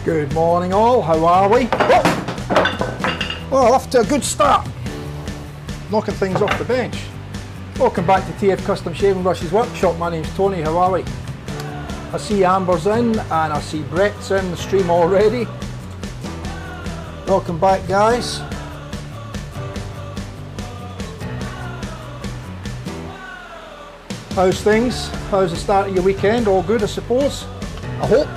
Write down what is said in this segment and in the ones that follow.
Good morning all, how are we? Well, off to a good start. Knocking things off the bench. Welcome back to TF Custom Shaving Brushes Workshop. My name's Tony, how are we? I see Amber's in and I see Brett's in the stream already. Welcome back, guys. How's things? How's the start of your weekend? All good, I suppose? I hope.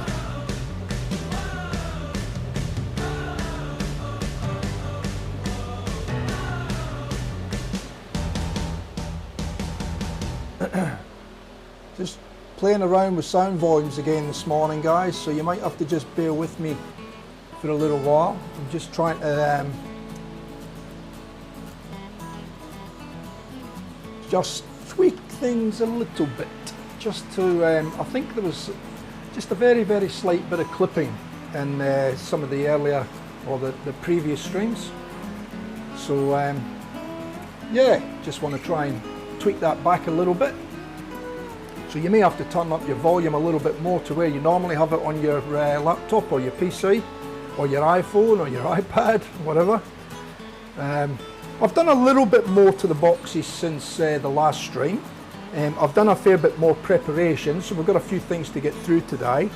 Just playing around with sound volumes again this morning, guys, so you might have to just bear with me for a little while. I'm just trying to just tweak things a little bit, just to I think there was just a very slight bit of clipping in some of the earlier or the previous streams, so yeah, just want to try and tweak that back a little bit. So you may have to turn up your volume a little bit more to where you normally have it on your laptop or your PC or your iPhone or your iPad, whatever. I've done a little bit more to the boxes since the last stream. I've done a fair bit more preparation, so we've got a few things to get through today.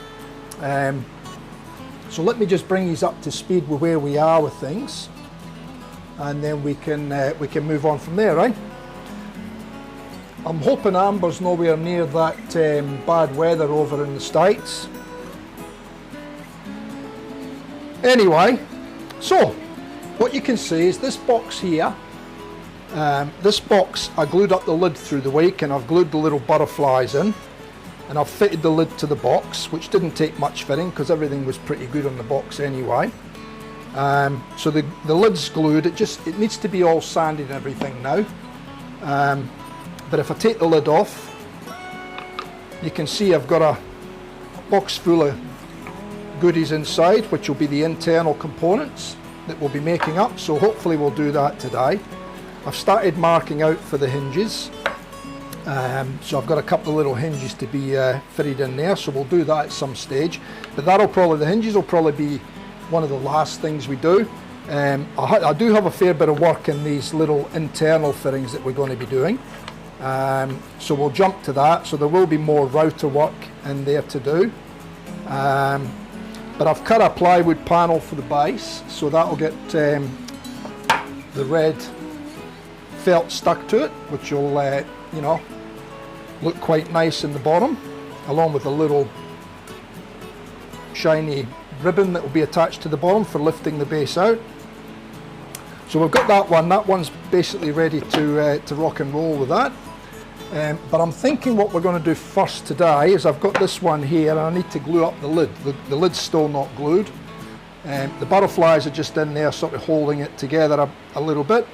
So let me just bring these up to speed with where we are with things, and then we can move on from there, right? I'm hoping Amber's nowhere near that bad weather over in the States. Anyway, so what you can see is this box here. This box, I glued up the lid through the week, and I've glued the little butterflies in, and I've fitted the lid to the box, which didn't take much fitting because everything was pretty good on the box anyway. So the lid's glued. It needs to be all sanded and everything now. But if I take the lid off, you can see I've got a box full of goodies inside, which will be the internal components that we'll be making up, so hopefully we'll do that today. I've started marking out for the hinges, so I've got a couple of little hinges to be fitted in there, so we'll do that at some stage. But the hinges will probably be one of the last things we do. I do have a fair bit of work in these little internal fittings that we're going to be doing. So we'll jump to that, so there will be more router work in there to do, but I've cut a plywood panel for the base, so that'll get the red felt stuck to it, which will you know, look quite nice in the bottom, along with a little shiny ribbon that will be attached to the bottom for lifting the base out. So we've got that one. That one's basically ready to rock and roll with that. But I'm thinking what we're going to do first today is I've got this one here and I need to glue up the lid. The lid's still not glued. The butterflies are just in there sort of holding it together a little bit,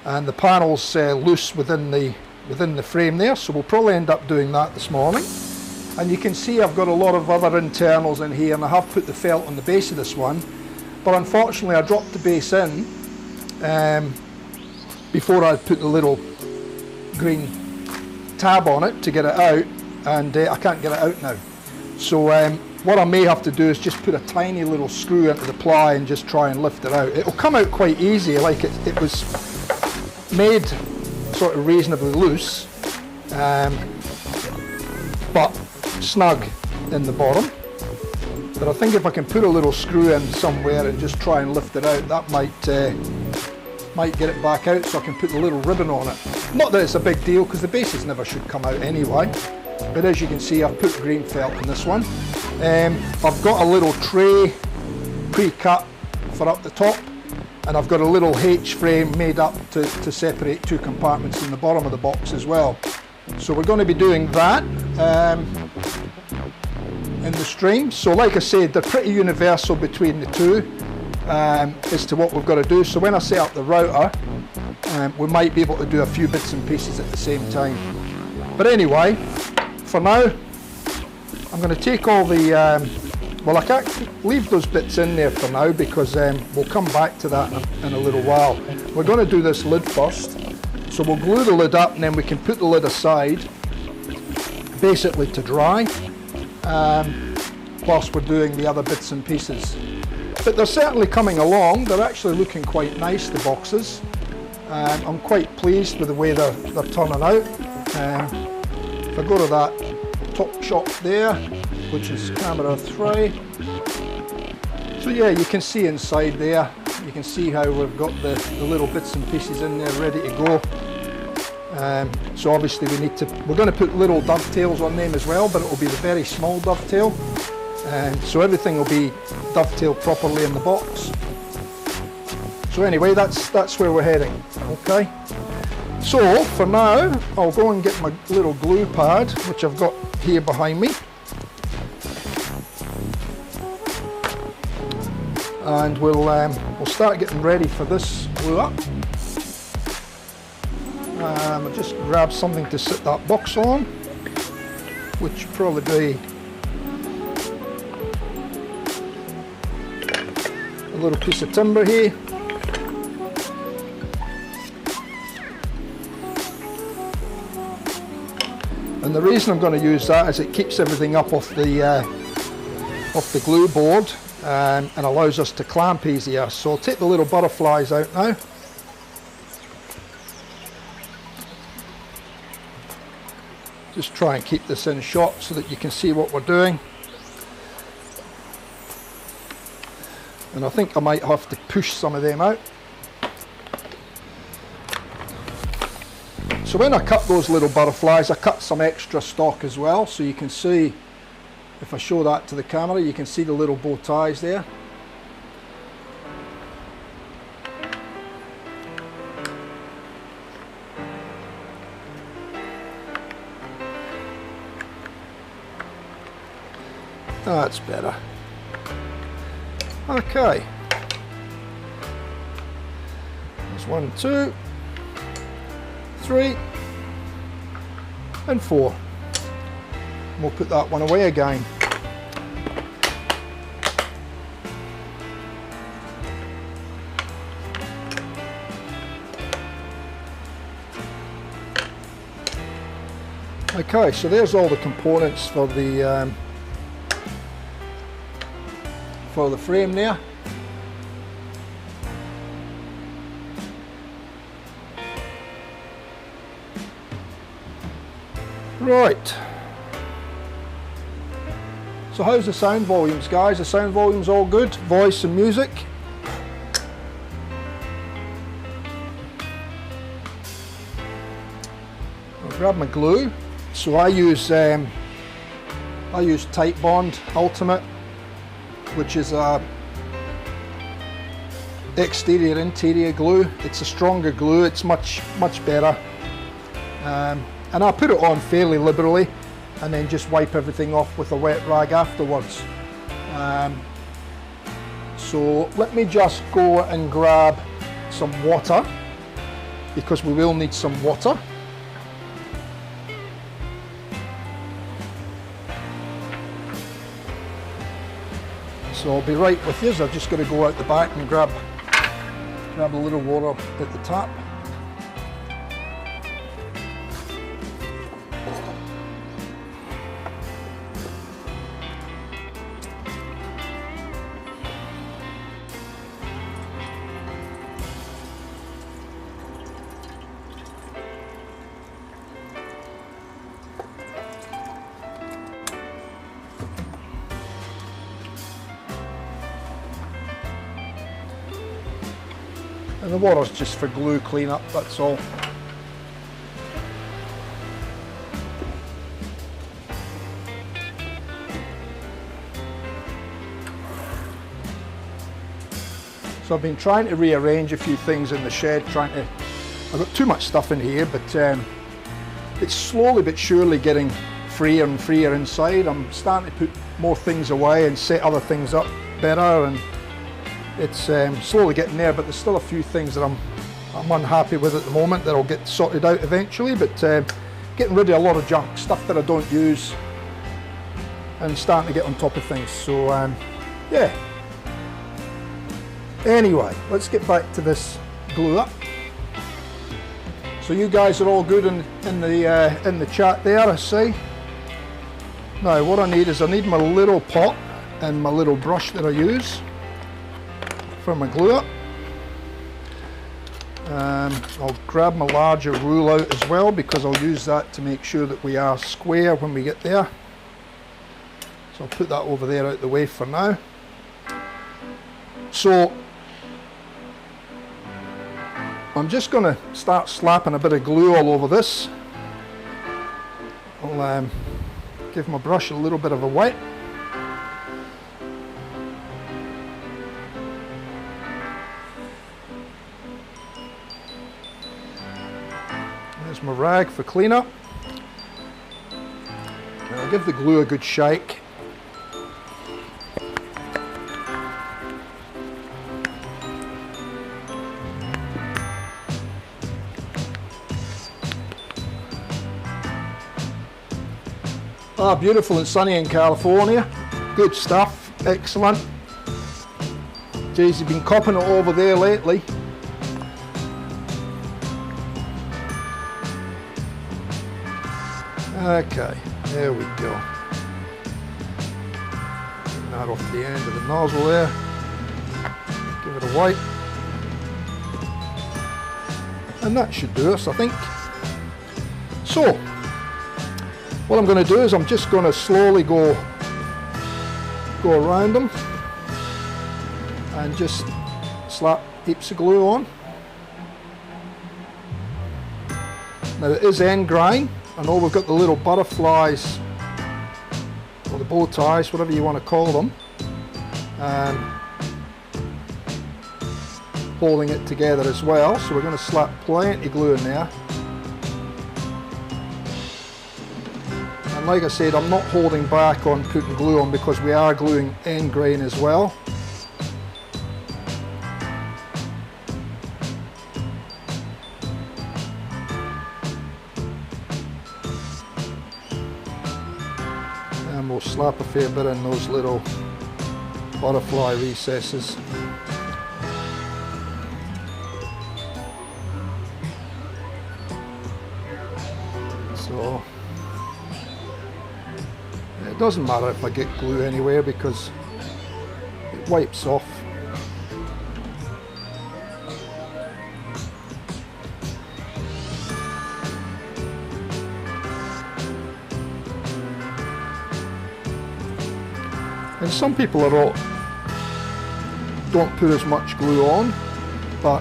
and the panel's loose within the frame there, so we'll probably end up doing that this morning. And you can see I've got a lot of other internals in here, and I have put the felt on the base of this one, but unfortunately I dropped the base in before I put the little green tab on it to get it out, and I can't get it out now. So what I may have to do is just put a tiny little screw into the ply and just try and lift it out. It'll come out quite easy, like it was made sort of reasonably loose, but snug in the bottom. But I think if I can put a little screw in somewhere and just try and lift it out, that might get it back out, so I can put a little ribbon on it. Not that it's a big deal because the bases never should come out anyway, but as you can see I've put green felt in this one. I've got a little tray pre-cut for up the top, and I've got a little H frame made up to separate two compartments in the bottom of the box as well. So we're going to be doing that in the stream. So like I said, they're pretty universal between the two as to what we've got to do. So when I set up the router, we might be able to do a few bits and pieces at the same time. But anyway, for now, I'm going to take all the, well, I can't leave those bits in there for now because we'll come back to that in a little while. We're going to do this lid first. So we'll glue the lid up and then we can put the lid aside, basically to dry. whilst we're doing the other bits and pieces. But they're certainly coming along. They're actually looking quite nice, the boxes. I'm quite pleased with the way they're turning out. If I go to that top shot there, which is camera 3. So yeah, you can see inside there. You can see how we've got the little bits and pieces in there ready to go. So obviously we're going to put little dovetails on them as well, but it will be the very small dovetail. So everything will be dovetailed properly in the box. So anyway, that's where we're heading. Okay. So for now, I'll go and get my little glue pad, which I've got here behind me. And we'll start getting ready for this glue up. I'll just grab something to sit that box on, which will probably be a little piece of timber here. And the reason I'm going to use that is it keeps everything up off the glue board and allows us to clamp easier. So I'll take the little butterflies out now. Just try and keep this in shot so that you can see what we're doing. And I think I might have to push some of them out. So when I cut those little butterflies, I cut some extra stock as well, so you can see, if I show that to the camera, you can see the little bow ties there. That's better. Okay. There's 1, 2, 3, and 4. We'll put that one away again. Okay, so there's all the components for the frame there. Right. So how's the sound volumes, guys? The sound volume's all good? Voice and music? I'll grab my glue. So I use Tight Bond Ultimate, which is a exterior interior glue. It's a stronger glue. It's much better. And I put it on fairly liberally and then just wipe everything off with a wet rag afterwards. So let me just go and grab some water, because we will need some water. So I'll be right with you. I've just got to go out the back and grab a little water at the tap. And the water's just for glue cleanup, that's all. So I've been trying to rearrange a few things in the shed, I've got too much stuff in here, but it's slowly but surely getting freer and freer inside. I'm starting to put more things away and set other things up better, and it's slowly getting there, but there's still a few things that I'm unhappy with at the moment that I'll get sorted out eventually, but getting rid of a lot of junk, stuff that I don't use, and starting to get on top of things. So yeah. Anyway, let's get back to this glue up. So you guys are all good in the chat there, I see. Now what I need is my little pot. and my little brush that I use for my glue up. I'll grab my larger rule out as well, because I'll use that to make sure that we are square when we get there. So I'll put that over there out the way for now. So I'm just going to start slapping a bit of glue all over this. I'll give my brush a little bit of a wet. There's my rag for cleanup. And I'll give the glue a good shake. Ah, beautiful and sunny in California. Good stuff, excellent. Geez, you've been copping it over there lately. Okay, there we go. Getting that off the end of the nozzle there. Give it a wipe. And that should do us, I think. So, what I'm going to do is I'm just going to slowly go around them and just slap heaps of glue on. Now it is end grind. I know we've got the little butterflies or the bow ties, whatever you want to call them, holding it together as well. So we're going to slap plenty of glue in there. And like I said, I'm not holding back on putting glue on because we are gluing end grain as well. And we'll slap a fair bit in those little butterfly recesses. So it doesn't matter if I get glue anywhere because it wipes off. And some people don't put as much glue on, but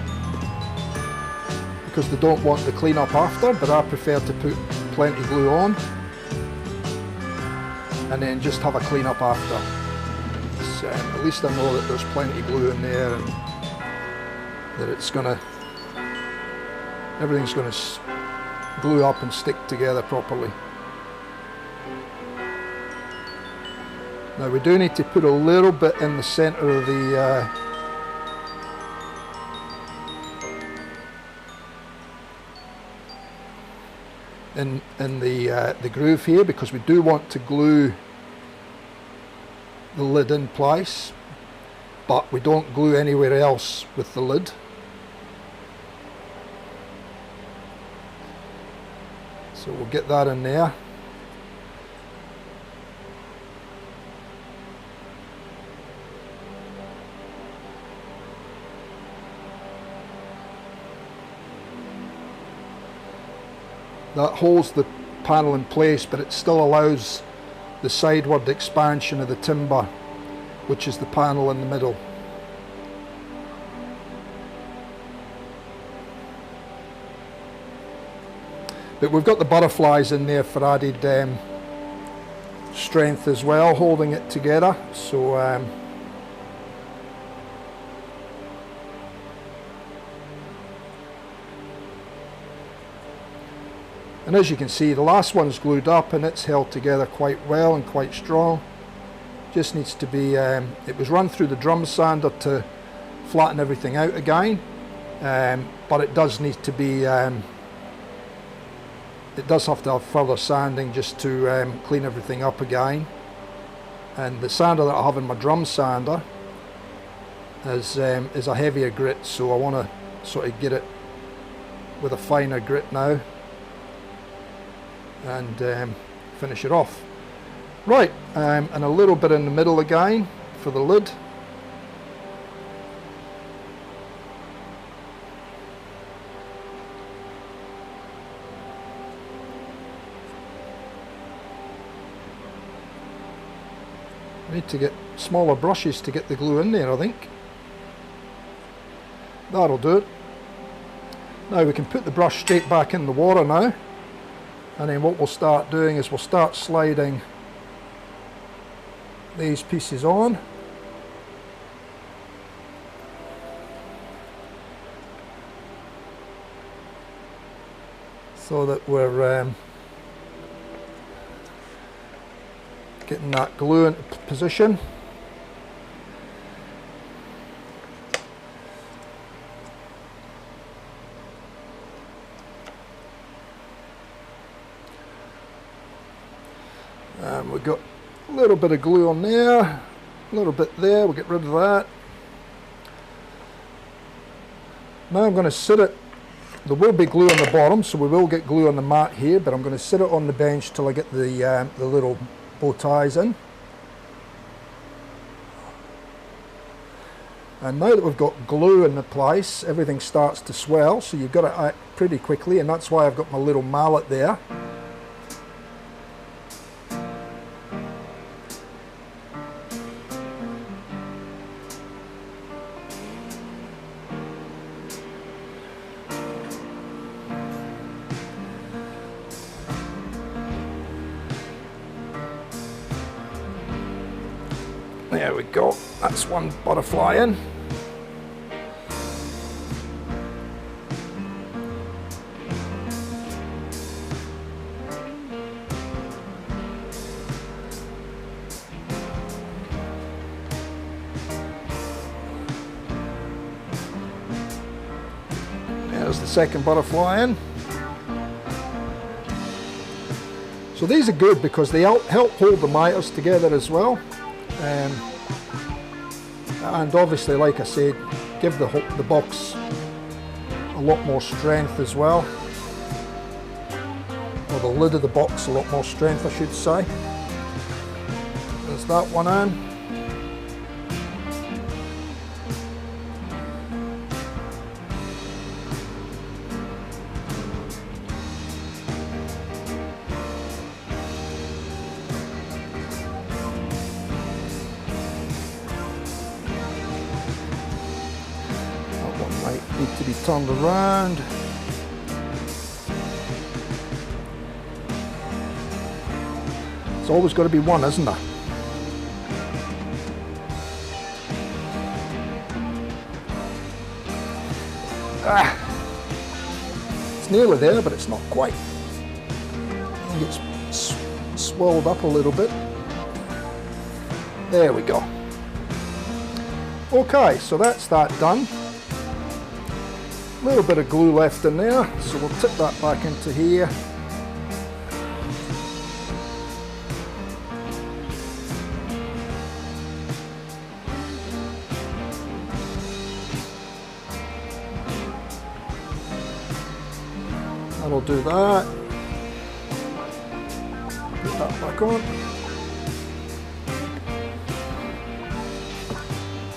because they don't want the clean up after, but I prefer to put plenty of glue on and then just have a clean up after. So, at least I know that there's plenty of glue in there and that everything's gonna glue up and stick together properly. Now we do need to put a little bit in the center of the in the groove here, because we do want to glue the lid in place, but we don't glue anywhere else with the lid. So we'll get that in there. That holds the panel in place, but it still allows the sideward expansion of the timber, which is the panel in the middle. But we've got the butterflies in there for added strength as well, holding it together. So and as you can see, the last one's glued up and it's held together quite well and quite strong. Just needs to be, it was run through the drum sander to flatten everything out again, but it does need to be, it does have to have further sanding just to clean everything up again. And the sander that I have in my drum sander is a heavier grit, so I want to sort of get it with a finer grit now and finish it off. Right, and a little bit in the middle again for the lid. I need to get smaller brushes to get the glue in there, I think. That'll do it. Now we can put the brush straight back in the water now, and then what we'll start doing is we'll start sliding these pieces on. So that we're getting that glue into position. And we've got a little bit of glue on there, a little bit there, we'll get rid of that. Now I'm going to sit it, there will be glue on the bottom, so we will get glue on the mat here, but I'm going to sit it on the bench till I get the little bow ties in. And now that we've got glue in the place, everything starts to swell, so you've got to act pretty quickly, and that's why I've got my little mallet there. There we go, that's one butterfly in. There's the second butterfly in. So these are good because they help hold the miters together as well. And obviously, like I said, give the box a lot more strength as well, or the lid of the box a lot more strength, I should say. There's that one in. Need to be turned around. It's always got to be one, isn't there? It's nearly there, but it's not quite. I think it's swelled up a little bit. There we go. Okay, so that's that done. A little bit of glue left in there, so we'll tip that back into here. That'll do that. Put that back on.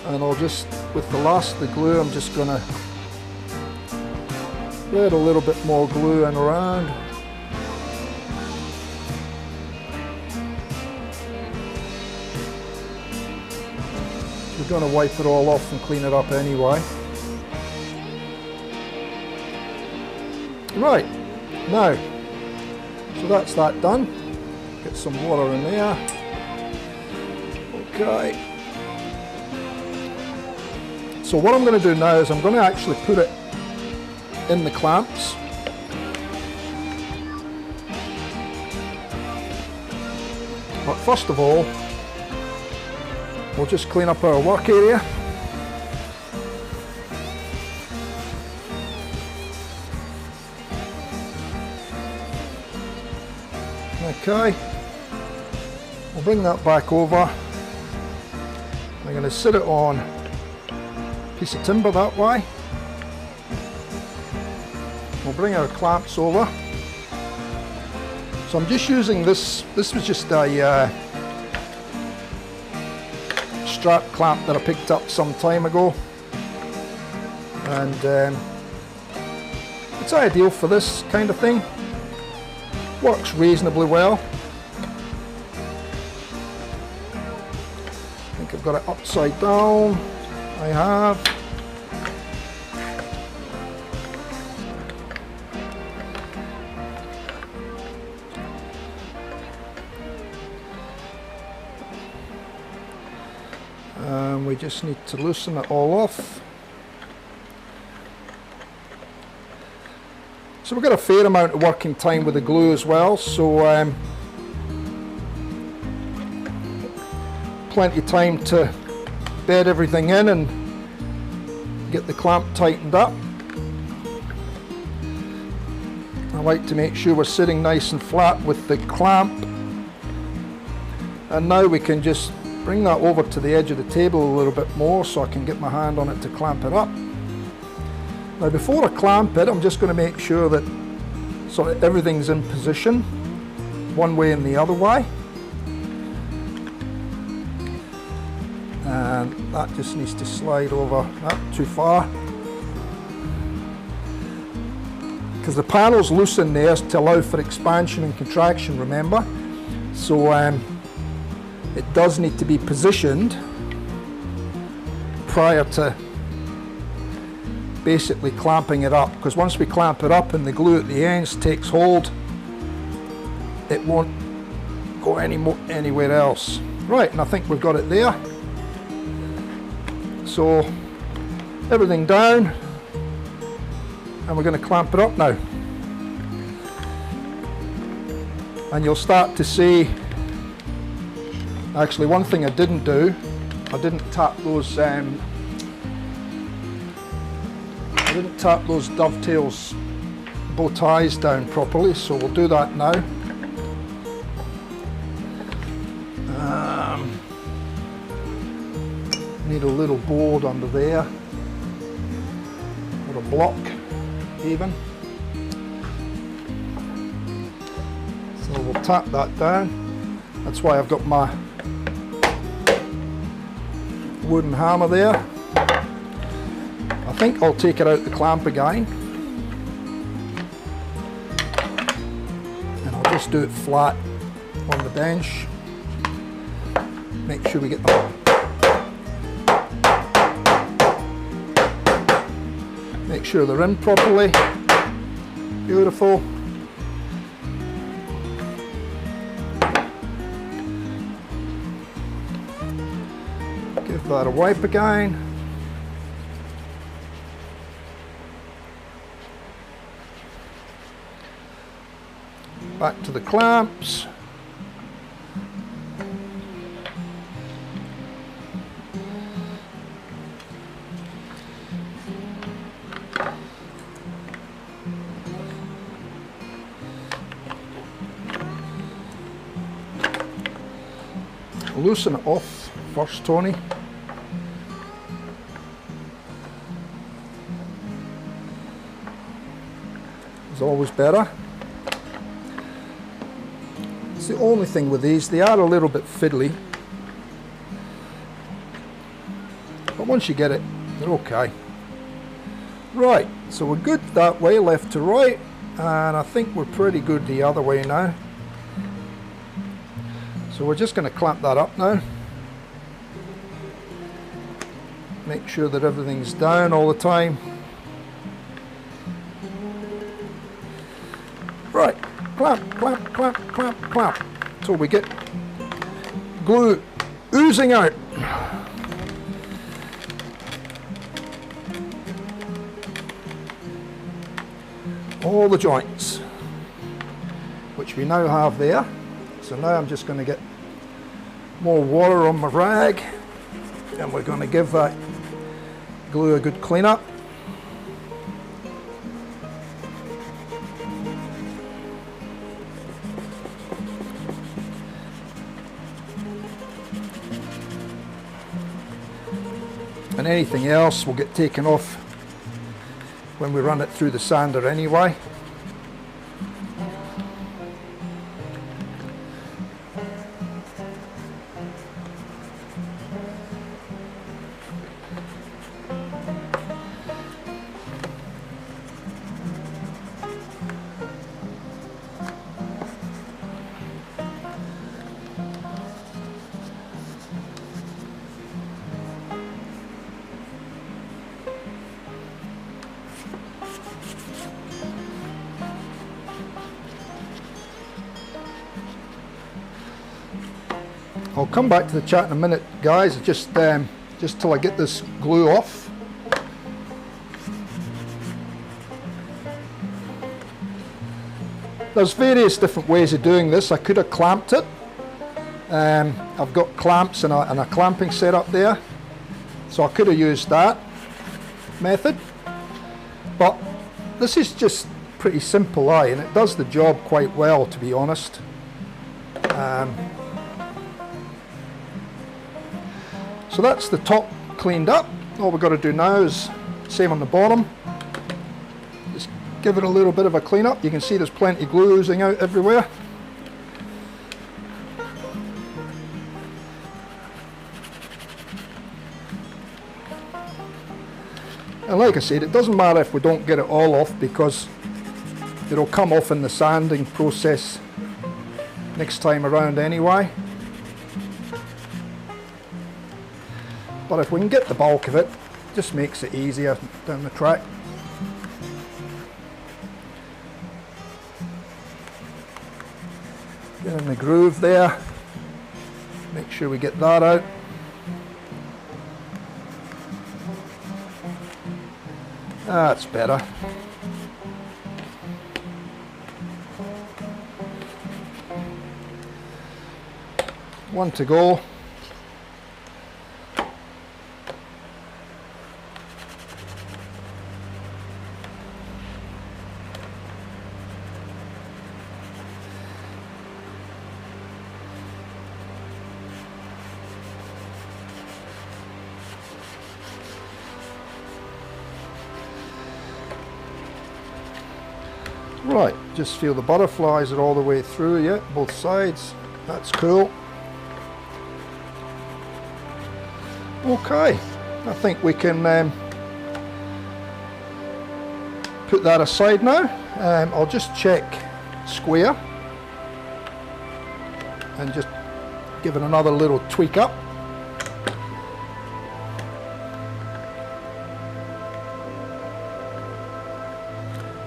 And I'll just, with the last of the glue, I'm just going to spread a little bit more glue in around. We're going to wipe it all off and clean it up anyway. Right, now, so that's that done. Get some water in there. Okay. So what I'm going to do now is I'm going to actually put it in the clamps. But first of all, we'll just clean up our work area. Okay, we'll bring that back over. I'm going to sit it on a piece of timber that way. We'll bring our clamps over. So I'm just using this was just a strap clamp that I picked up some time ago, and it's ideal for this kind of thing. Works reasonably well. I think I've got it upside down. I have. We just need to loosen it all off. So we've got a fair amount of working time with the glue as well, so plenty of time to bed everything in and get the clamp tightened up. I like to make sure we're sitting nice and flat with the clamp, and now we can just bring that over to the edge of the table a little bit more so I can get my hand on it to clamp it up. Now before I clamp it, I'm just going to make sure that sort of everything's in position, one way and the other way. And that just needs to slide over, not too far. Because the panel's loose in there to allow for expansion and contraction, remember? So it does need to be positioned prior to basically clamping it up, because once we clamp it up and the glue at the ends takes hold, it won't go anywhere else. Right, and I think we've got it there. So everything down, and we're going to clamp it up now. And you'll start to see, actually one thing I didn't do, I didn't tap those dovetails bow ties down properly, so we'll do that now. Need a little board under there, or a block even. So we'll tap that down. That's why I've got my wooden hammer there. I think I'll take it out the clamp again, and I'll just do it flat on the bench. Make sure we get make sure they're in properly. Beautiful. Give that a wipe again. Back to the clamps. Loosen it off first, Tony. It's always better. It's the only thing with these, they are a little bit fiddly, but once you get it, they're okay. Right, so we're good that way, left to right, and I think we're pretty good the other way now. So we're just going to clamp that up now. Make sure that everything's down all the time. Right, clamp, clamp, clamp, clamp, clamp. So we get glue oozing out. All the joints, which we now have there. So now I'm just going to get more water on my rag, and we're going to give that glue a good clean up. And anything else will get taken off when we run it through the sander anyway. I'll come back to the chat in a minute, guys, just till I get this glue off. There's various different ways of doing this. I could have clamped it. I've got clamps and a clamping setup there, so I could have used that method, but this is just pretty simple, and it does the job quite well, to be honest. So that's the top cleaned up. All we've got to do now is same on the bottom. Just give it a little bit of a clean up. You can see there's plenty of glue oozing out everywhere. And like I said, it doesn't matter if we don't get it all off, because it'll come off in the sanding process next time around anyway. But if we can get the bulk of it, it just makes it easier down the track. Get in the groove there, make sure we get that out. That's better. One to go. Right, just feel the butterflies are all the way through, yeah, both sides. That's cool. Okay, I think we can put that aside now. I'll just check square and just give it another little tweak up.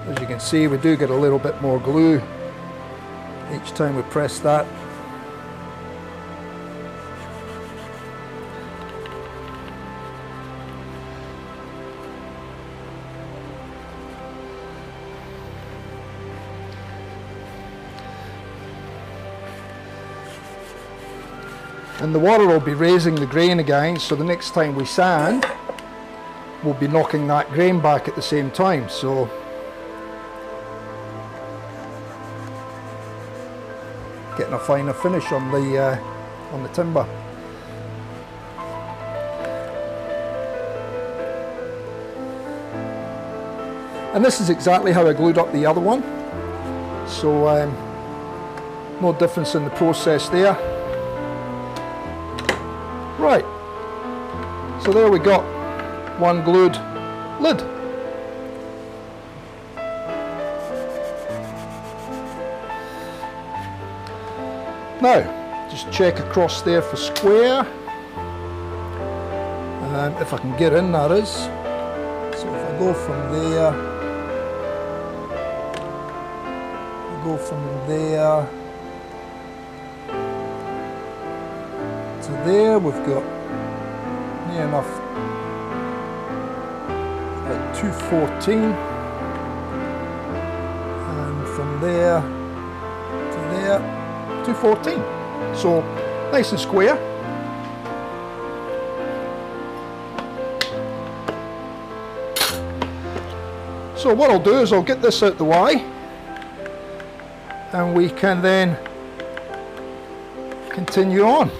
As you can see, we do get a little bit more glue each time we press that. And the water will be raising the grain again, so the next time we sand, we'll be knocking that grain back at the same time. So getting a finer finish on the timber. And this is exactly how I glued up the other one, so no difference in the process there. Right, so there we got one glued lid. Now, just check across there for square, if I can get in, that is. So if I go from there, to there, we've got near enough at 214, and from there to there 214, so nice and square. So what I'll do is I'll get this out the way, and we can then continue on.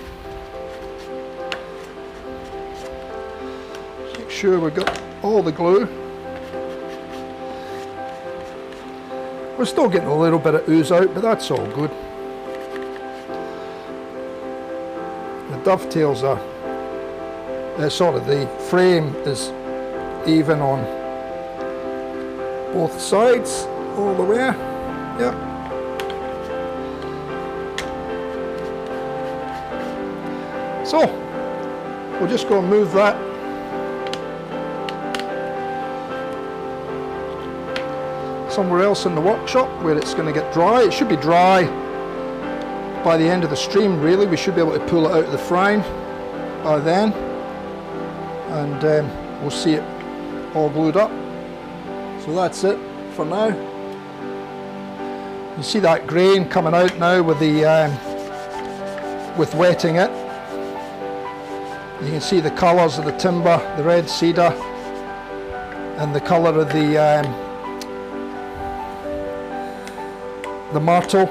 Make sure we've got all the glue. We're still getting a little bit of ooze out, but that's all good. The dovetails are, the frame is even on both sides, all the way. Yep. So, we'll just go and move that somewhere else in the workshop where it's going to get dry. It should be dry by the end of the stream, really. We should be able to pull it out of the frame by then, and we'll see it all glued up. So that's it for now. You see that grain coming out now with the with wetting it. You can see the colours of the timber, the red cedar, and the colour of the myrtle.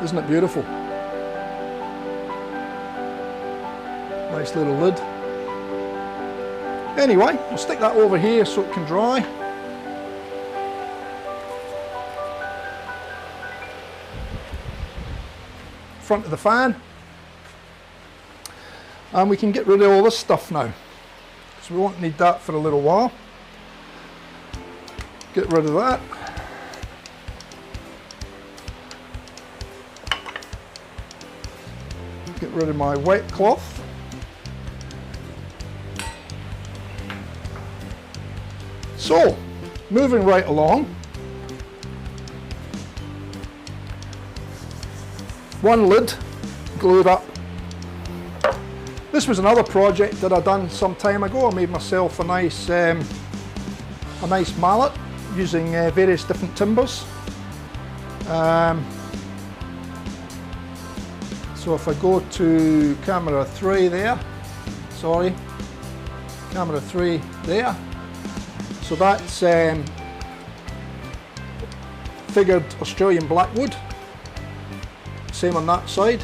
Isn't it beautiful? Nice little lid. Anyway, we'll stick that over here so it can dry. Front of the fan. And we can get rid of all this stuff now, so we won't need that for a little while. Get rid of that. Get rid of my wet cloth. So, moving right along. One lid glued up. This was another project that I done some time ago. I made myself a nice mallet using various different timbers. So if I go to camera 3 there, sorry, camera 3 there. So that's figured Australian blackwood. Same on that side.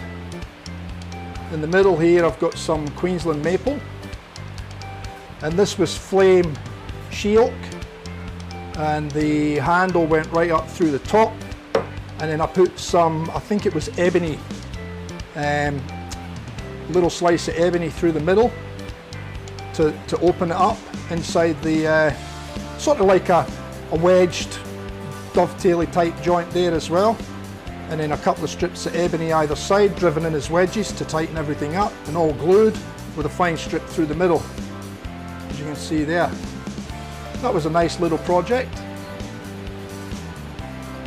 In the middle here I've got some Queensland maple, and this was flame she oak, and the handle went right up through the top, and then I put some, I think it was ebony, little slice of ebony through the middle to open it up inside the sort of like a wedged dovetail type joint there as well. And then a couple of strips of ebony either side driven in as wedges to tighten everything up, and all glued with a fine strip through the middle, as you can see there. That was a nice little project.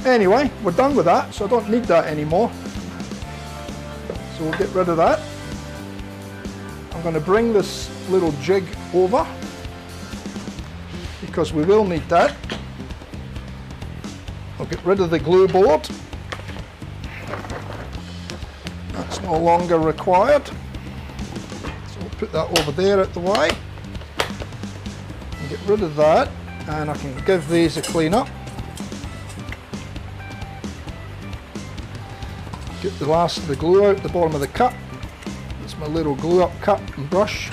Anyway, we're done with that, so I don't need that anymore. So we'll get rid of that. I'm going to bring this little jig over because we will need that. I'll get rid of the glue board. That's no longer required. So we'll put that over there at the way. And get rid of that, and I can give these a clean up. Get the last of the glue out the bottom of the cup. That's my little glue up cup and brush.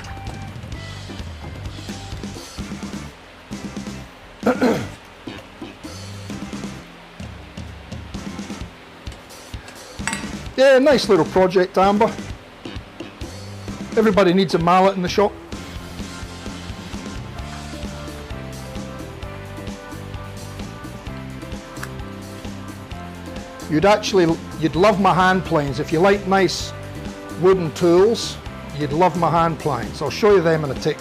Yeah, nice little project, Amber. Everybody needs a mallet in the shop. You'd love my hand planes. If you like nice wooden tools, you'd love my hand planes. I'll show you them in a tick.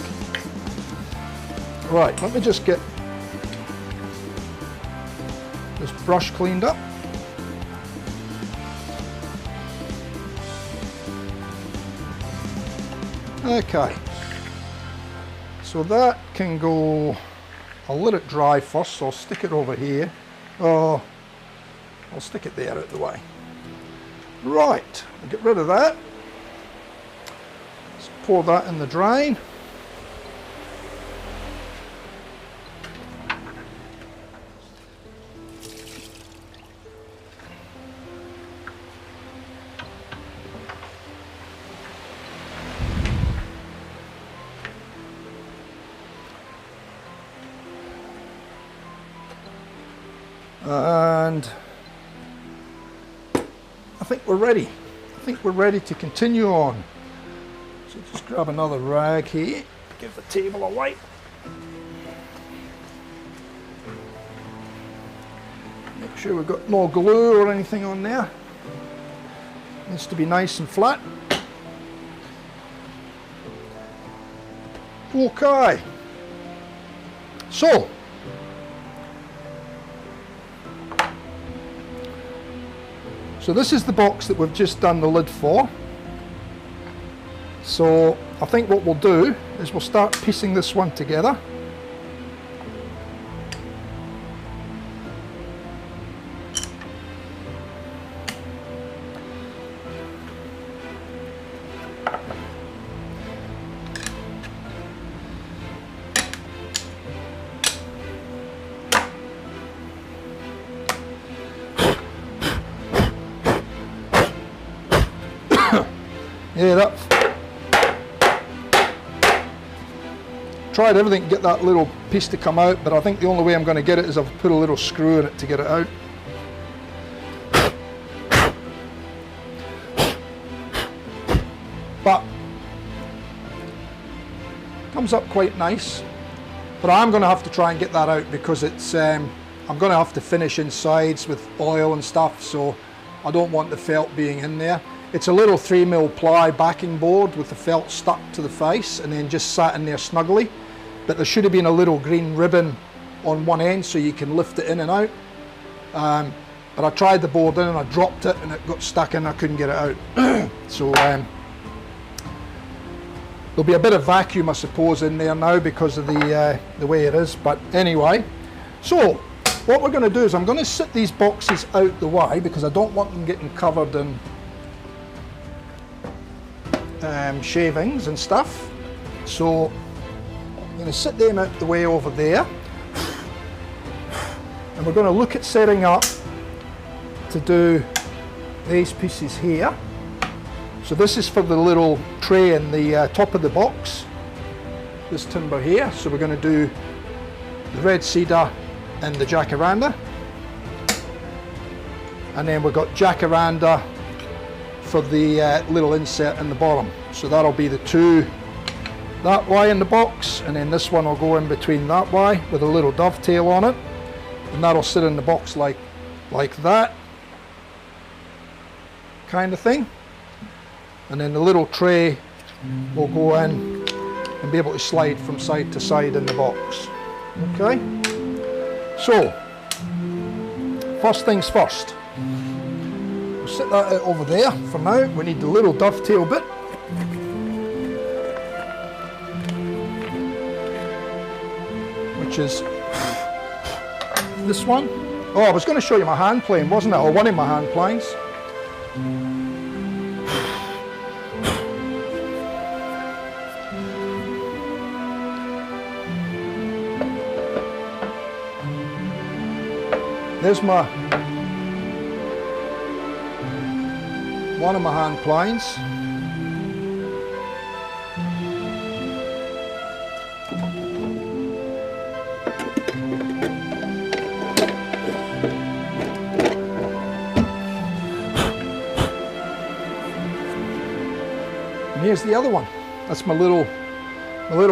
Right, let me just get this brush cleaned up. Okay, so that can go, I'll let it dry first, so I'll stick it over here. Oh, I'll stick it there out the way. Right, I'll get rid of that. Let's pour that in the drain. And I think we're ready. I think we're ready to continue on. So just grab another rag here, give the table a wipe. Make sure we've got no glue or anything on there. Needs to be nice and flat. Okay. So So this is the box that we've just done the lid for. So I think what we'll do is we'll start piecing this one together. Yeah, that tried everything to get that little piece to come out, but I think the only way I'm going to get it is I've put a little screw in it to get it out. But comes up quite nice. But I'm going to have to try and get that out because it's I'm going to have to finish insides with oil and stuff, so I don't want the felt being in there. It's a little 3mm ply backing board with the felt stuck to the face and then just sat in there snugly. But there should have been a little green ribbon on one end so you can lift it in and out. But I tried the board in and I dropped it and it got stuck in and I couldn't get it out. So there'll be a bit of vacuum, I suppose, in there now because of the way it is. But anyway, so what we're going to do is I'm going to sit these boxes out the way because I don't want them getting covered in shavings and stuff. So I'm going to sit them out the way over there, and we're going to look at setting up to do these pieces here. So this is for the little tray in the top of the box, this timber here. So we're going to do the red cedar and the jacaranda, and then we've got jacaranda for the little insert in the bottom. So that'll be the two that way in the box, and then this one will go in between that way with a little dovetail on it, and that'll sit in the box like that kind of thing. And then the little tray will go in and be able to slide from side to side in the box. Okay, so first things first, we'll set that out over there for now. We need the little dovetail bit. Which is this one. Oh, I was going to show you my hand plane, wasn't it? Or one of my hand planes. There's my one of my hand planes. And here's the other one. That's my little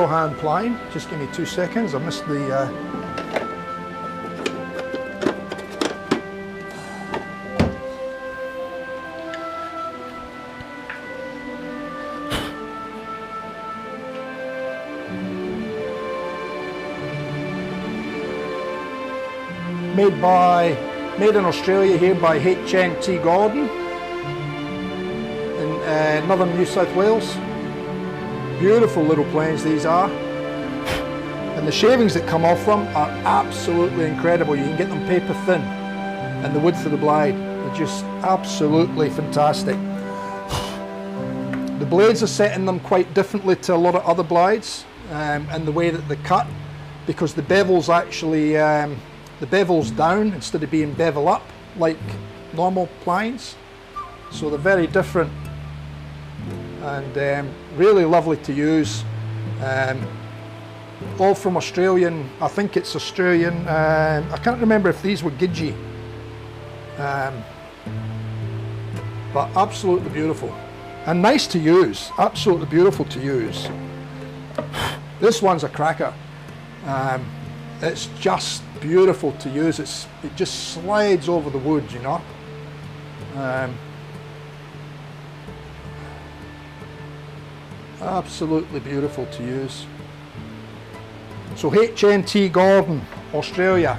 hand plane. Just give me 2 seconds. I missed the made in Australia here by HNT Gordon in northern New South Wales. Beautiful little planes these are, and the shavings that come off them are absolutely incredible. You can get them paper thin, and the width of the blade are just absolutely fantastic. The blades are set in them quite differently to a lot of other blades, and the way that they cut, because the bevel's actually the bevel's down instead of being bevel up like normal planes. So they're very different and really lovely to use. All from Australian, I think it's Australian, I can't remember if these were Gidgee, but absolutely beautiful and nice to use, absolutely beautiful to use. This one's a cracker. It's just beautiful to use. It just slides over the wood, you know. Absolutely beautiful to use. So HNT Gordon, Australia.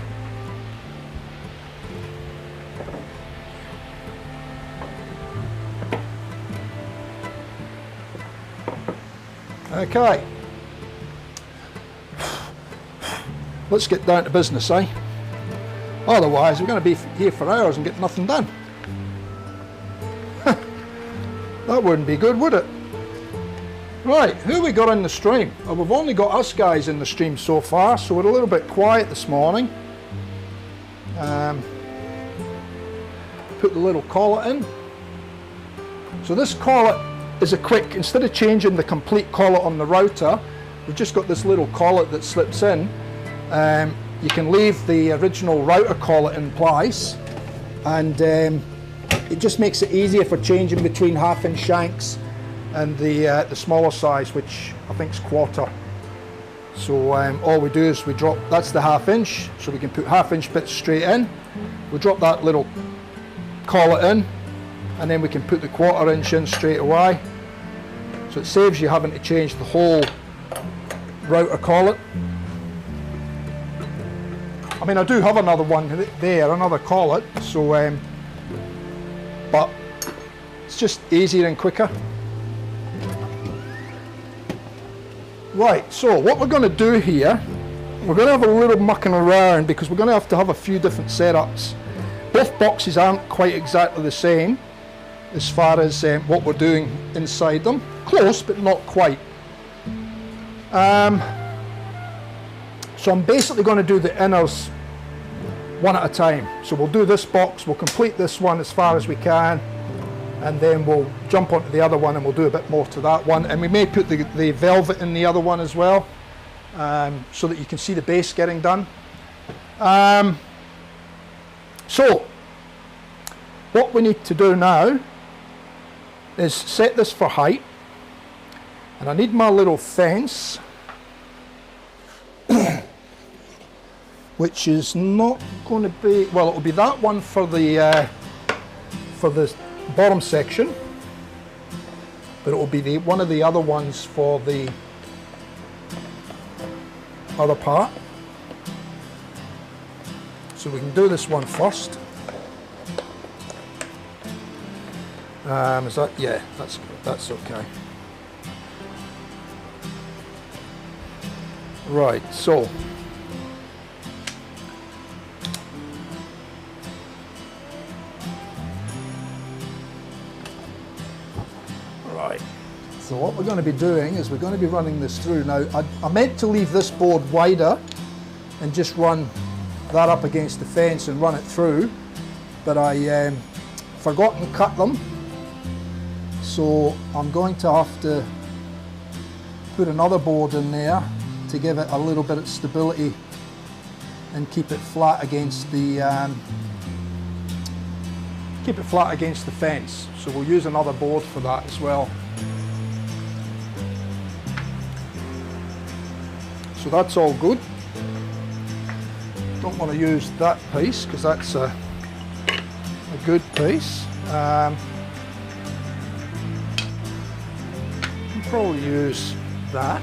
Okay, let's get down to business, eh? Otherwise we're going to be here for hours and get nothing done. That wouldn't be good, would it? Right, who we got in the stream? Well, we've only got us guys in the stream so far, so we're a little bit quiet this morning. Put the little collet in. So this collet is a quick, instead of changing the complete collet on the router, we've just got this little collet that slips in. You can leave the original router collet in place, and it just makes it easier for changing between 1/2 inch shanks and the smaller size, which I think is 1/4. So all we do is we drop, that's the 1/2 inch, so we can put 1/2 inch bits straight in. We drop that little collet in, and then we can put the 1/4 inch in straight away. So it saves you having to change the whole router collet. I mean, I do have another one there, another collet, so but it's just easier and quicker. Right, so what we're going to do here, we're going to have a little mucking around because we're going to have a few different setups. Both boxes aren't quite exactly the same as far as what we're doing inside them. Close, but not quite. So I'm basically going to do the inners one at a time. So we'll do this box, we'll complete this one as far as we can, and then we'll jump onto the other one and we'll do a bit more to that one. And we may put the velvet in the other one as well, so that you can see the base getting done. So what we need to do now is set this for height, and I need my little fence, which is not going to be, well, it will be that one for the bottom section, but it will be one of the other ones for the other part. So we can do this one first. Is that, yeah, that's okay. Right, so so what we're going to be doing is we're going to be running this through. Now, I meant to leave this board wider and just run that up against the fence and run it through, but I forgot to cut them, so I'm going to have to put another board in there to give it a little bit of stability and keep it flat against the fence. So we'll use another board for that as well. So that's all good. Don't want to use that piece because that's a good piece. I'll probably use that.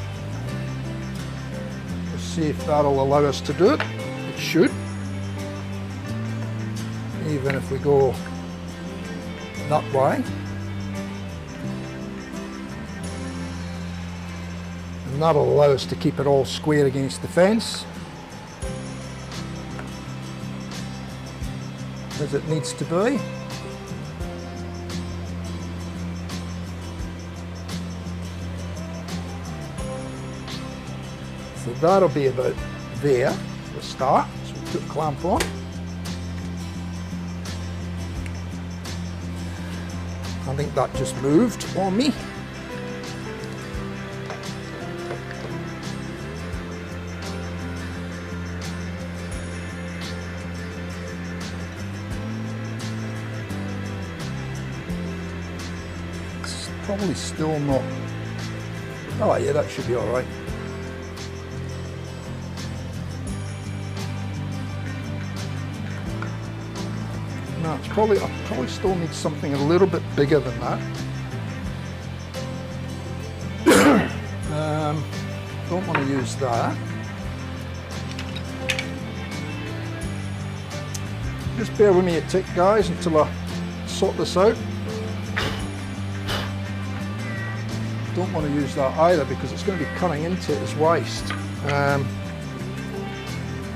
Let's see if that'll allow us to do it. It should. Even if we go that way. And that'll allow us to keep it all square against the fence, as it needs to be. So that'll be about there to start. So we'll put a clamp on. I think that just moved on me. It's probably still not. Oh yeah, that should be all right. No, it's probably, I probably still need something a little bit bigger than that. Don't want to use that. Just bear with me a tick, guys, until I sort this out. don't want to use that either because it's going to be cutting into its waist.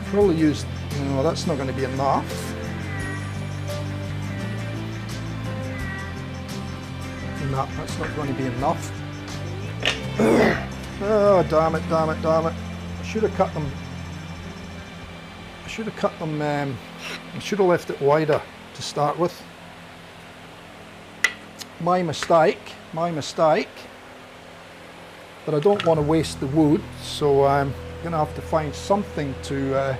Probably use, no, that's not going to be enough. No, that's not going to be enough. Oh, damn it, damn it, damn it. I should have cut them. I should have cut them, I should have left it wider to start with. My mistake, my mistake. But I don't want to waste the wood, so I'm going to have to find something to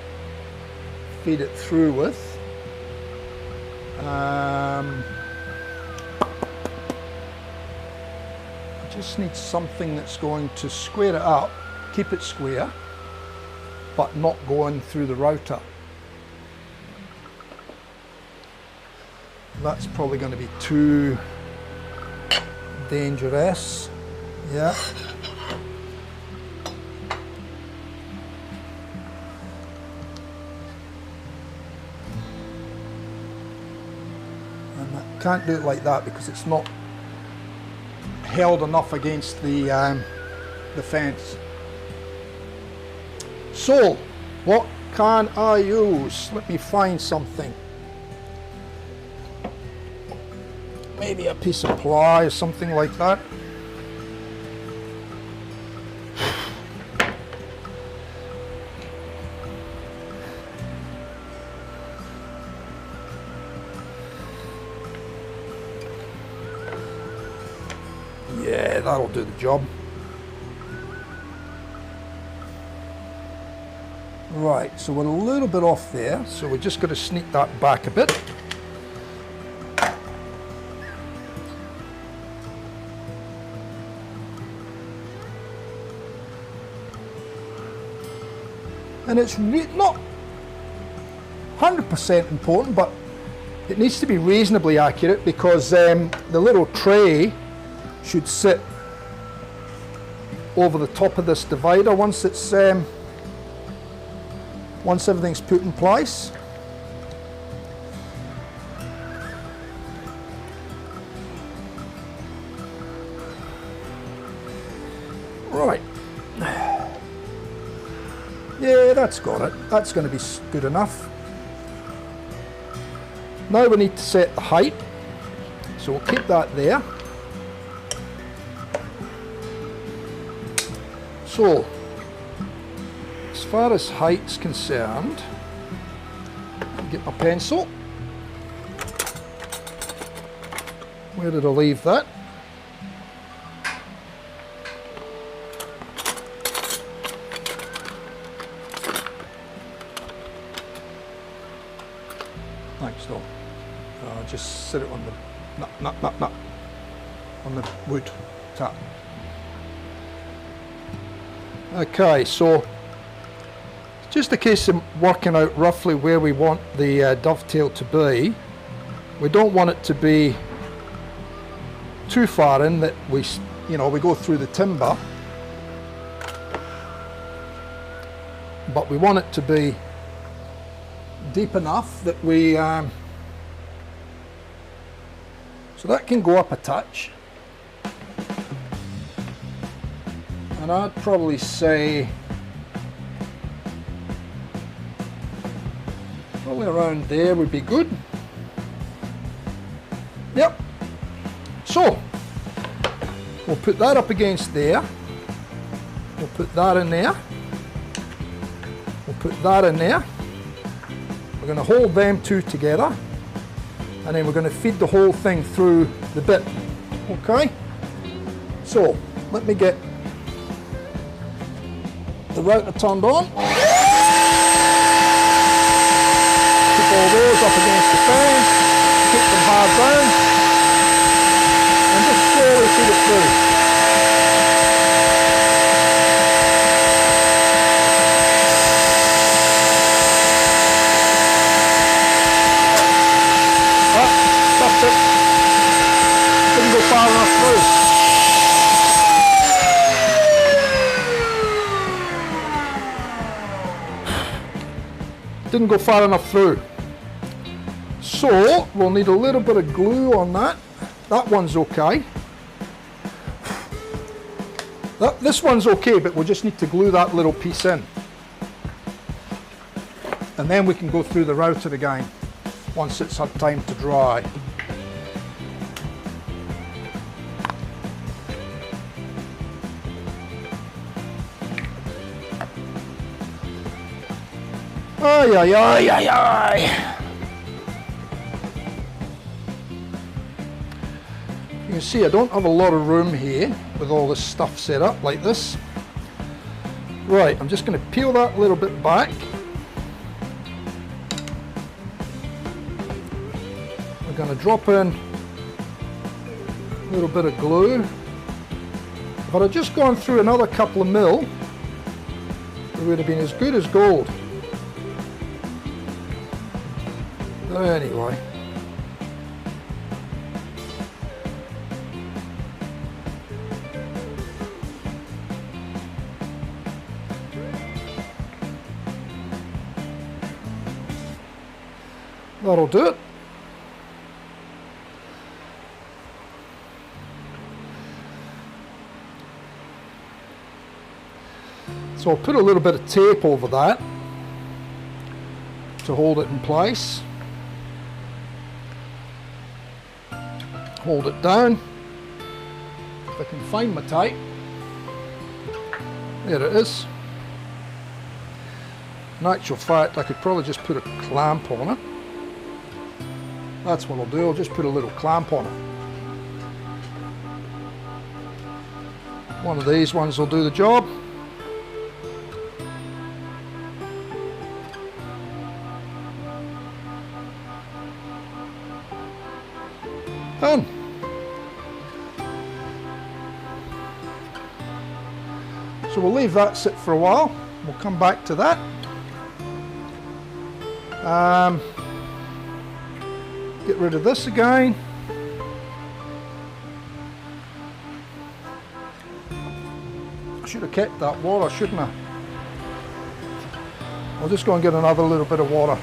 feed it through with. I just need something that's going to square it up, keep it square, but not going through the router. That's probably going to be too dangerous. Yeah. And I can't do it like that because it's not held enough against the fence. So, what can I use? Let me find something. Maybe a piece of ply or something like that. Yeah, that'll do the job. Right, so we're a little bit off there, so we're just going to sneak that back a bit. And it's not 100% important, but it needs to be reasonably accurate because the little tray should sit over the top of this divider once it's once everything's put in place. Right. Yeah, that's got it. That's going to be good enough. Now we need to set the height, so we'll keep that there. So, as far as height's concerned, I'll get my pencil. Where did I leave that? Thanks, Tom. I'll just sit it on the on the wood tap. Okay, so it's just a case of working out roughly where we want the dovetail to be. We don't want it to be too far in that we go through the timber, but we want it to be deep enough that we so that can go up a touch. And I'd probably say probably around there would be good. Yep. So we'll put that up against there. We'll put that in there. We'll put that in there. We're going to hold them two together, and then we're going to feed the whole thing through the bit. Okay? So let me get the router turned on. Keep all those up against the fence, keep them hard down, and just slowly feed it through. That's it. Didn't go far enough through. Didn't go far enough through. So we'll need a little bit of glue on that. That one's okay. This one's okay, but we'll just need to glue that little piece in. And then we can go through the router again, once it's had time to dry. Ay, ay, ay, ay, ay. You can see I don't have a lot of room here with all this stuff set up like this. Right, I'm just going to peel that a little bit back. We're going to drop in a little bit of glue. If I'd have just gone through another couple of mil, it would have been as good as gold. Anyway. That'll do it. So I'll put a little bit of tape over that to hold it in place. Hold it down. If I can find my tape. There it is. In actual fact, I could probably just put a clamp on it. That's what I'll do, I'll just put a little clamp on it. One of these ones will do the job. Done. So we'll leave that sit for a while. We'll come back to that. Get rid of this again. I should have kept that water, shouldn't I? I'll just go and get another little bit of water.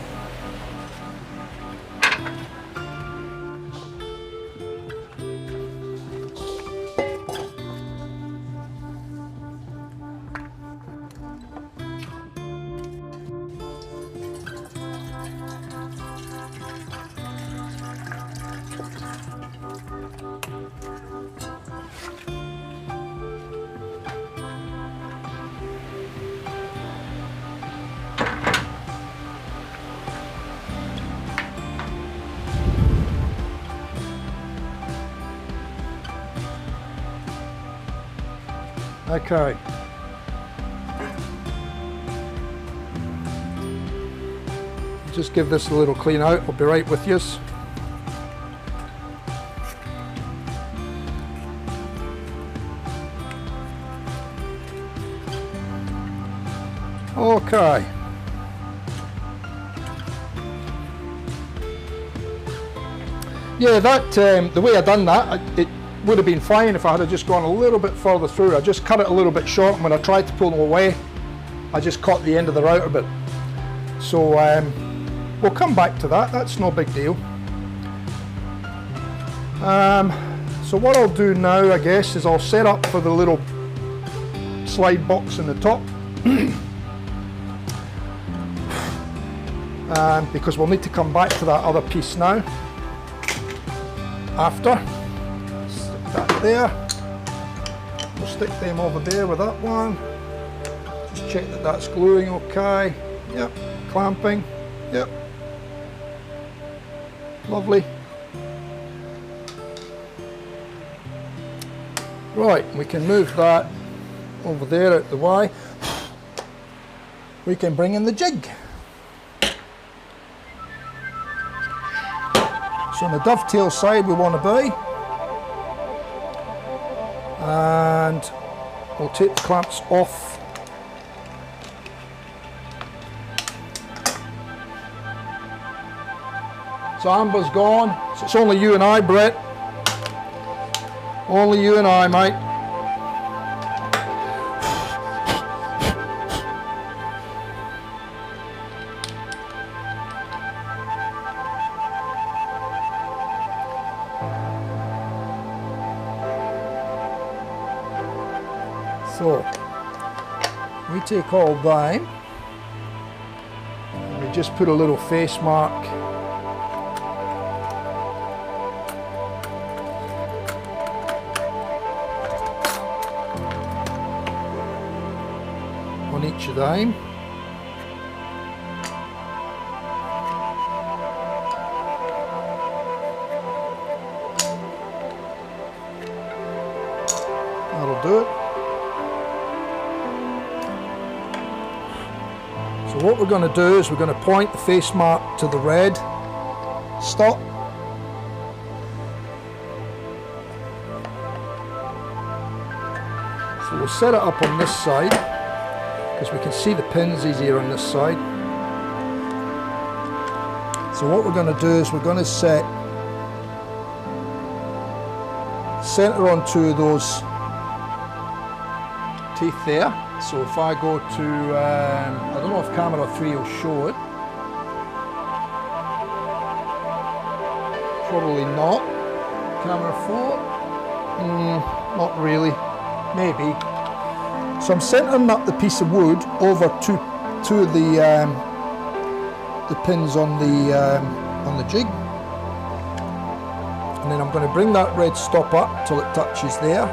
Okay. Just give this a little clean out, I'll be right with you. Okay. Yeah, that the way I done that, it would have been fine if I had just gone a little bit further through. I just cut it a little bit short, and when I tried to pull them away, I just caught the end of the router bit. So we'll come back to that, that's no big deal. So what I'll do now, I guess, is I'll set up for the little slide box in the top. Because we'll need to come back to that other piece now. After. Stick that there. We'll stick them over there with that one. Just check that that's gluing okay. Yep. Clamping. Yep. Lovely. Right, we can move that over there out the way. We can bring in the jig. So on the dovetail side we want to be, and we'll take the clamps off. So Amber's gone, so it's only you and I, Brett. Only you and I, mate. So we take all them and we just put a little face mark on each of them. That'll do it. So what we're going to do is we're going to point the face mark to the red stop. So we'll set it up on this side because we can see the pins easier on this side. So what we're going to do is we're going to set center on two of those teeth there. So if I go to, I don't know if camera 3 will show it. Probably not. Camera 4? Not really. Maybe. So I'm centering up the piece of wood over two of the pins on the jig. And then I'm going to bring that red stop up till it touches there.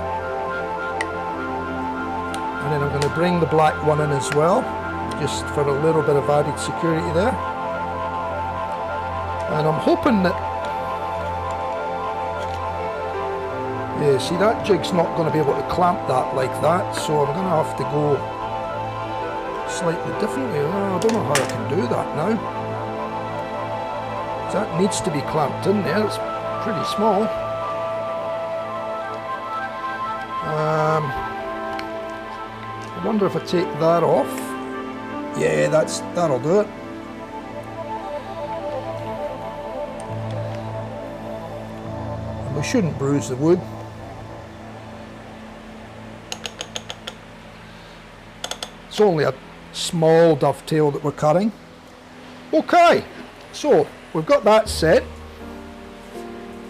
And then I'm going to bring the black one in as well, just for a little bit of added security there. And I'm hoping that, yeah, see that jig's not going to be able to clamp that like that, so I'm going to have to go slightly differently. Oh, I don't know how I can do that now. That needs to be clamped in there, it's pretty small. I wonder if I take that off. Yeah, that'll do it. And we shouldn't bruise the wood. It's only a small dovetail that we're cutting. Okay, so we've got that set.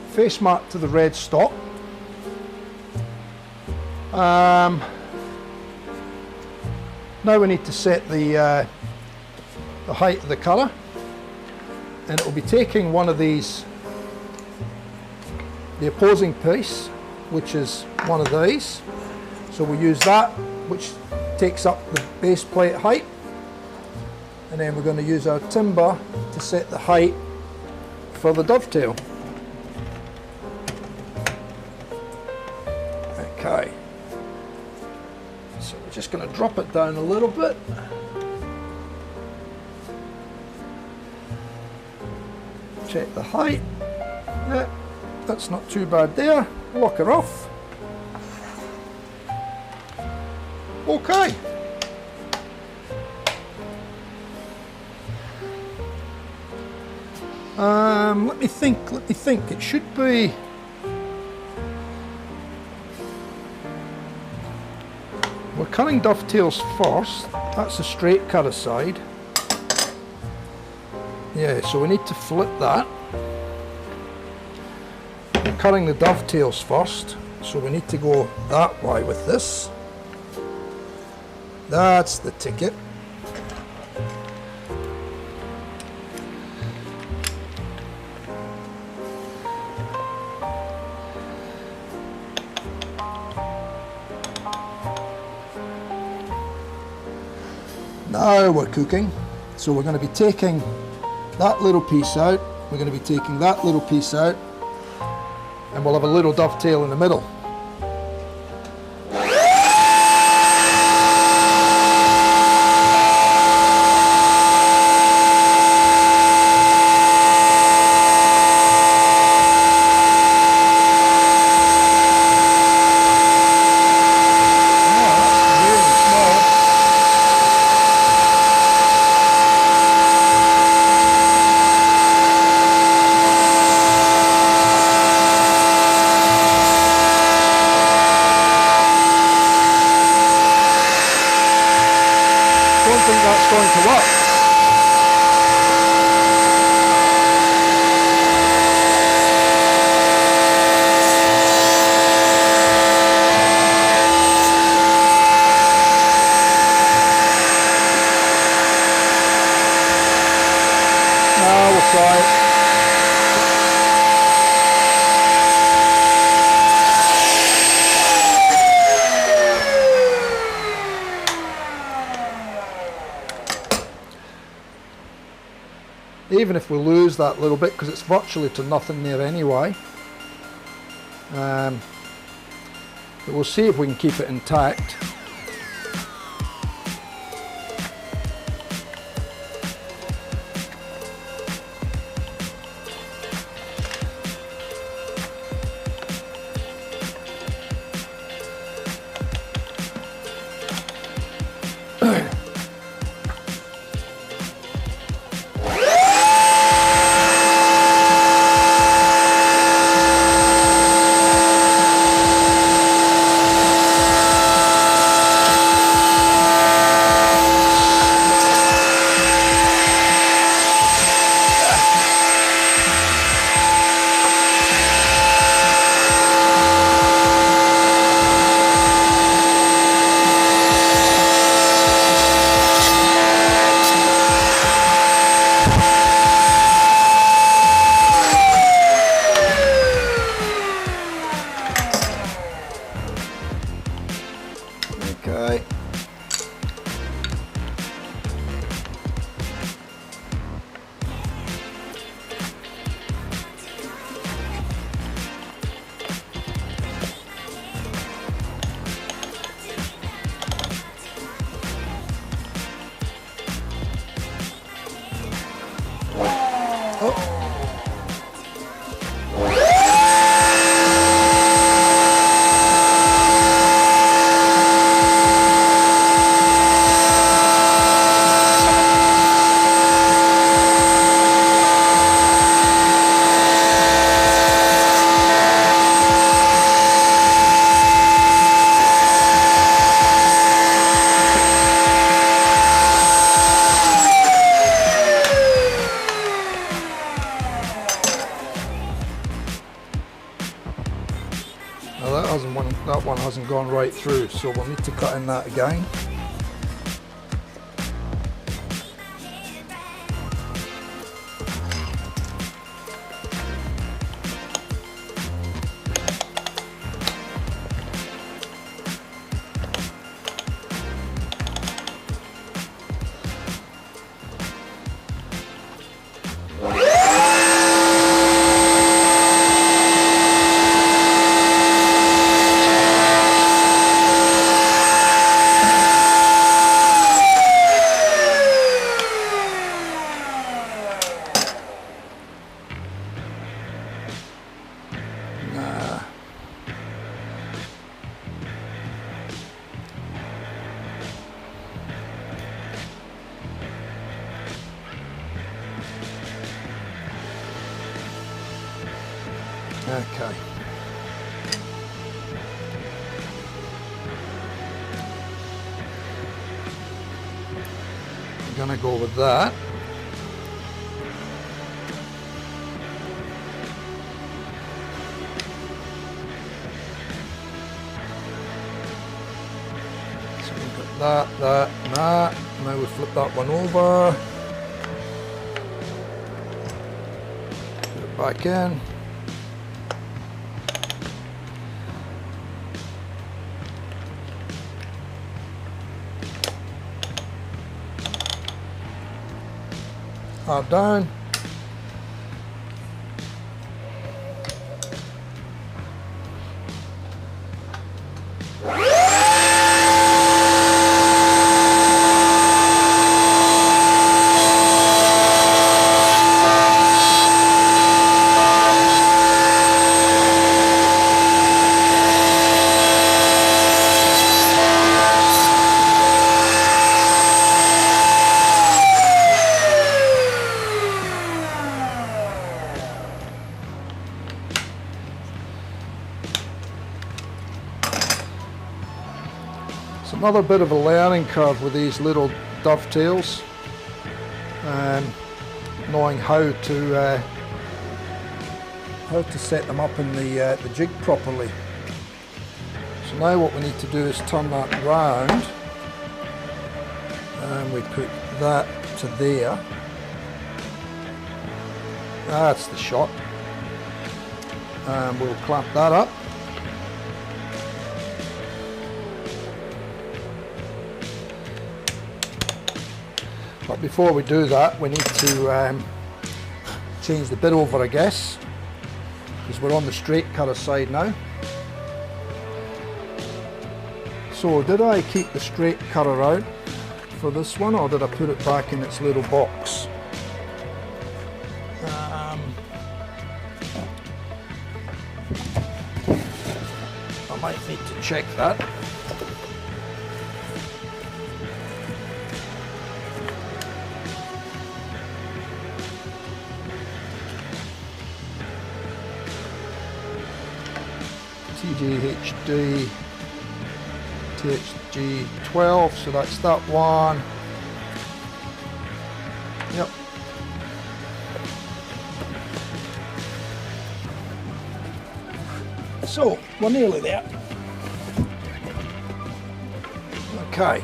Face mark to the red stop. Now we need to set the height of the colour, and it will be taking one of these, the opposing piece, which is one of these. So we'll use that, which takes up the base plate height, and then we're going to use our timber to set the height for the dovetail. Okay. So we're just going to drop it down a little bit. Check the height. Yeah, that's not too bad there. Lock her off. Okay. Let me think. It should be. We're cutting dovetails first. That's a straight cut aside. Yeah, so we need to flip that. We're cutting the dovetails first, so we need to go that way with this. That's the ticket. Now we're cooking. So we're going to be taking that little piece out, we're going to be taking that little piece out, and we'll have a little dovetail in the middle. I think that's going to work. even if we lose that little bit, because it's virtually to nothing there anyway. But we'll see if we can keep it intact. Okay. That one hasn't gone right through, so we'll need to cut in that again. Okay. I'm gonna go with that. So we've got that, and that. Now we flip that one over. Put it back in. Hard down. It's another bit of a learning curve with these little dovetails, knowing how to set them up in the jig properly. So now what we need to do is turn that round, and we put that to there. That's the shot, and we'll clamp that up. But before we do that, we need to change the bit over, I guess, because we're on the straight cutter side now. So did I keep the straight cutter out for this one, or did I put it back in its little box? I might need to check that. TGHD THG12, so that's that one. Yep. So we're nearly there. Okay.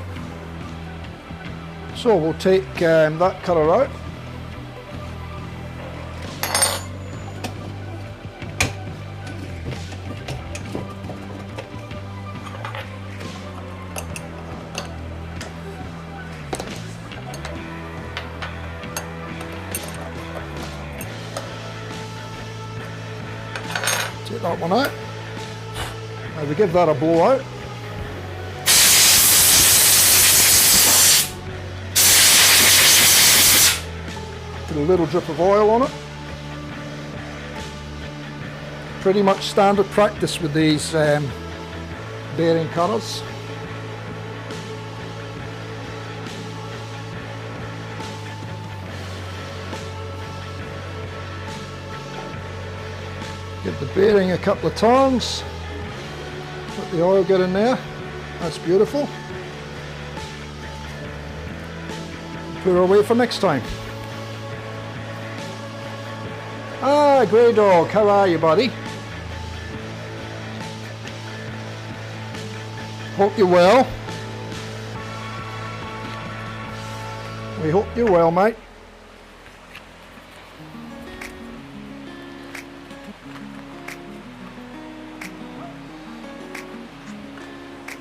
So we'll take that cutter out. Take that one out. Now we give that a blow out. Put a little drip of oil on it. Pretty much standard practice with these bearing cutters. Give the bearing a couple of turns. Let the oil get in there. That's beautiful. Put her away for next time. Ah, grey dog, how are you, buddy? Hope you're well. We hope you're well, mate.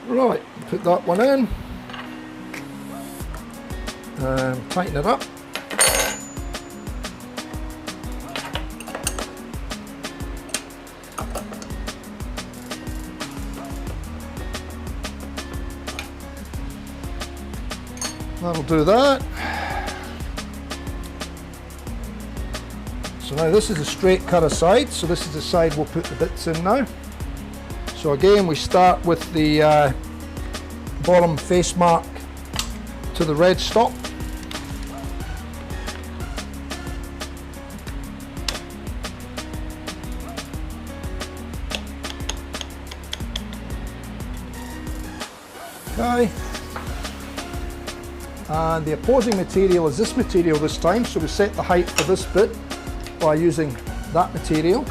Right, put that one in. Tighten it up. That'll do that. So now this is a straight cutter side, so this is the side we'll put the bits in now. So again, we start with the bottom face mark to the red stop. Okay. And the opposing material is this material this time, so we set the height for this bit by using that material.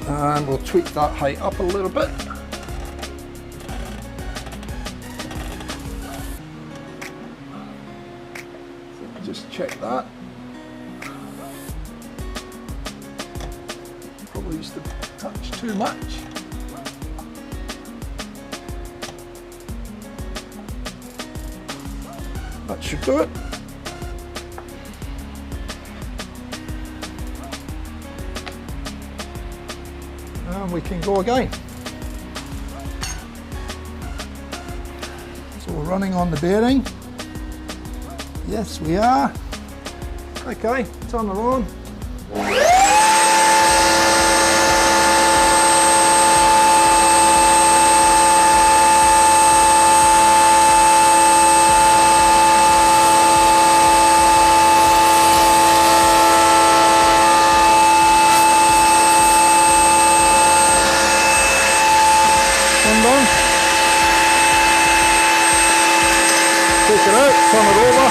And we'll tweak that height up a little bit. Just check that. Probably used to touch too much. That should do it. And we can go again. So we're running on the bearing. Yes, we are. Okay, turn her on. Take it out, turn it over.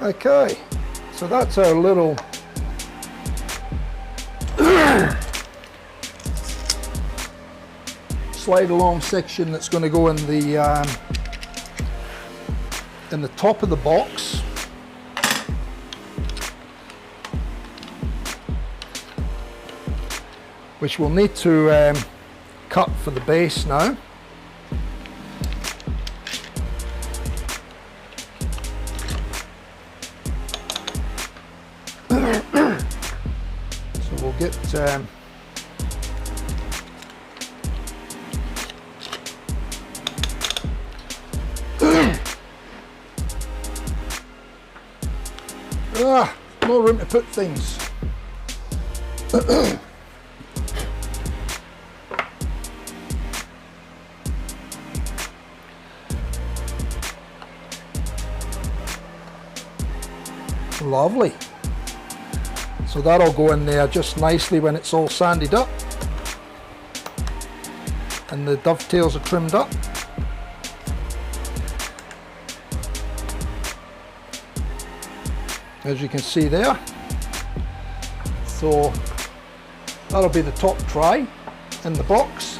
Okay, so that's our little slide along section that's going to go in the top of the box. Which we'll need to cut for the base now. So we'll get no room to put things. Lovely. So that'll go in there just nicely when it's all sanded up and the dovetails are trimmed up. As you can see there. So that'll be the top tray in the box.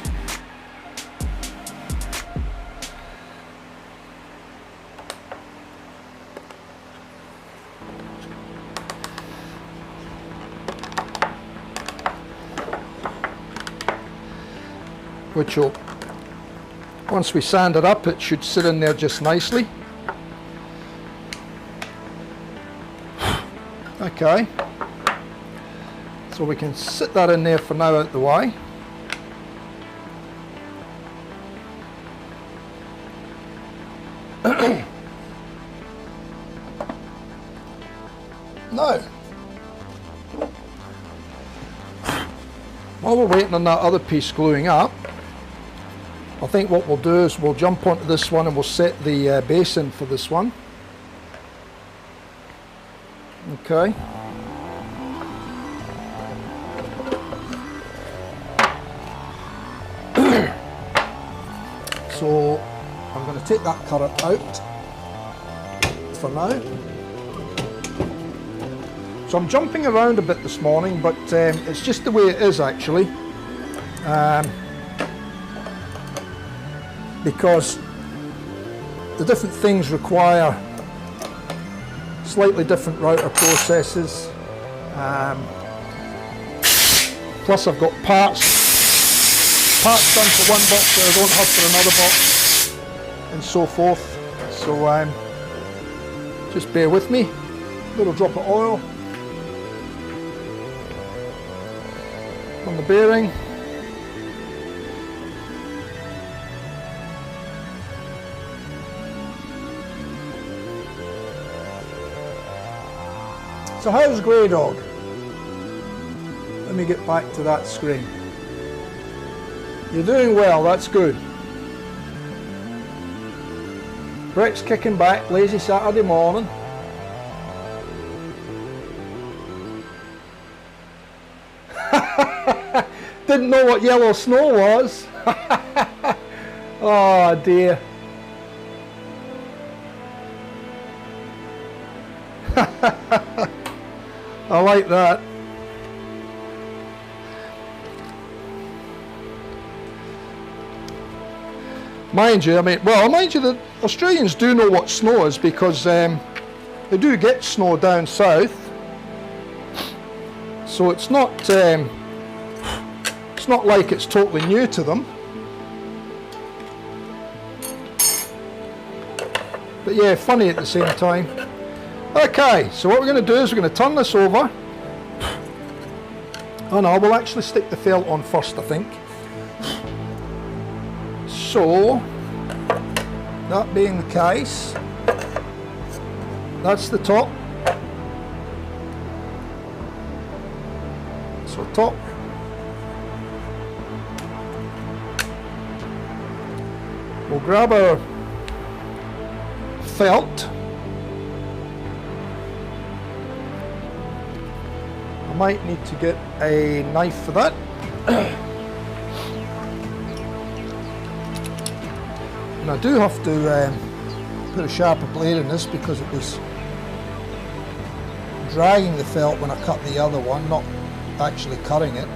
Which will, once we sand it up, it should sit in there just nicely. Okay, so we can sit that in there for now out the way. Now, while we're waiting on that other piece gluing up, I think what we'll do is we'll jump onto this one and we'll set the base in for this one. Okay. So I'm going to take that cutter out for now. So I'm jumping around a bit this morning, but it's just the way it is actually. Because the different things require slightly different router processes. Plus I've got parts done for one box that I don't have for another box, and so forth. So just bear with me. Little drop of oil on the bearing. So how's Grey Dog? Let me get back to that screen. You're doing well, that's good. Brett's kicking back, lazy Saturday morning. Didn't know what yellow snow was. Oh dear. I like that. Mind you, the Australians do know what snow is because they do get snow down south. So it's not like it's totally new to them. But yeah, funny at the same time. Okay, so what we're going to do is we're going to turn this over. Oh no, we'll actually stick the felt on first, I think. So, that being the case, that's the top. So top. We'll grab our felt. I might need to get a knife for that. And I do have to put a sharper blade in this because it was dragging the felt when I cut the other one, not actually cutting it.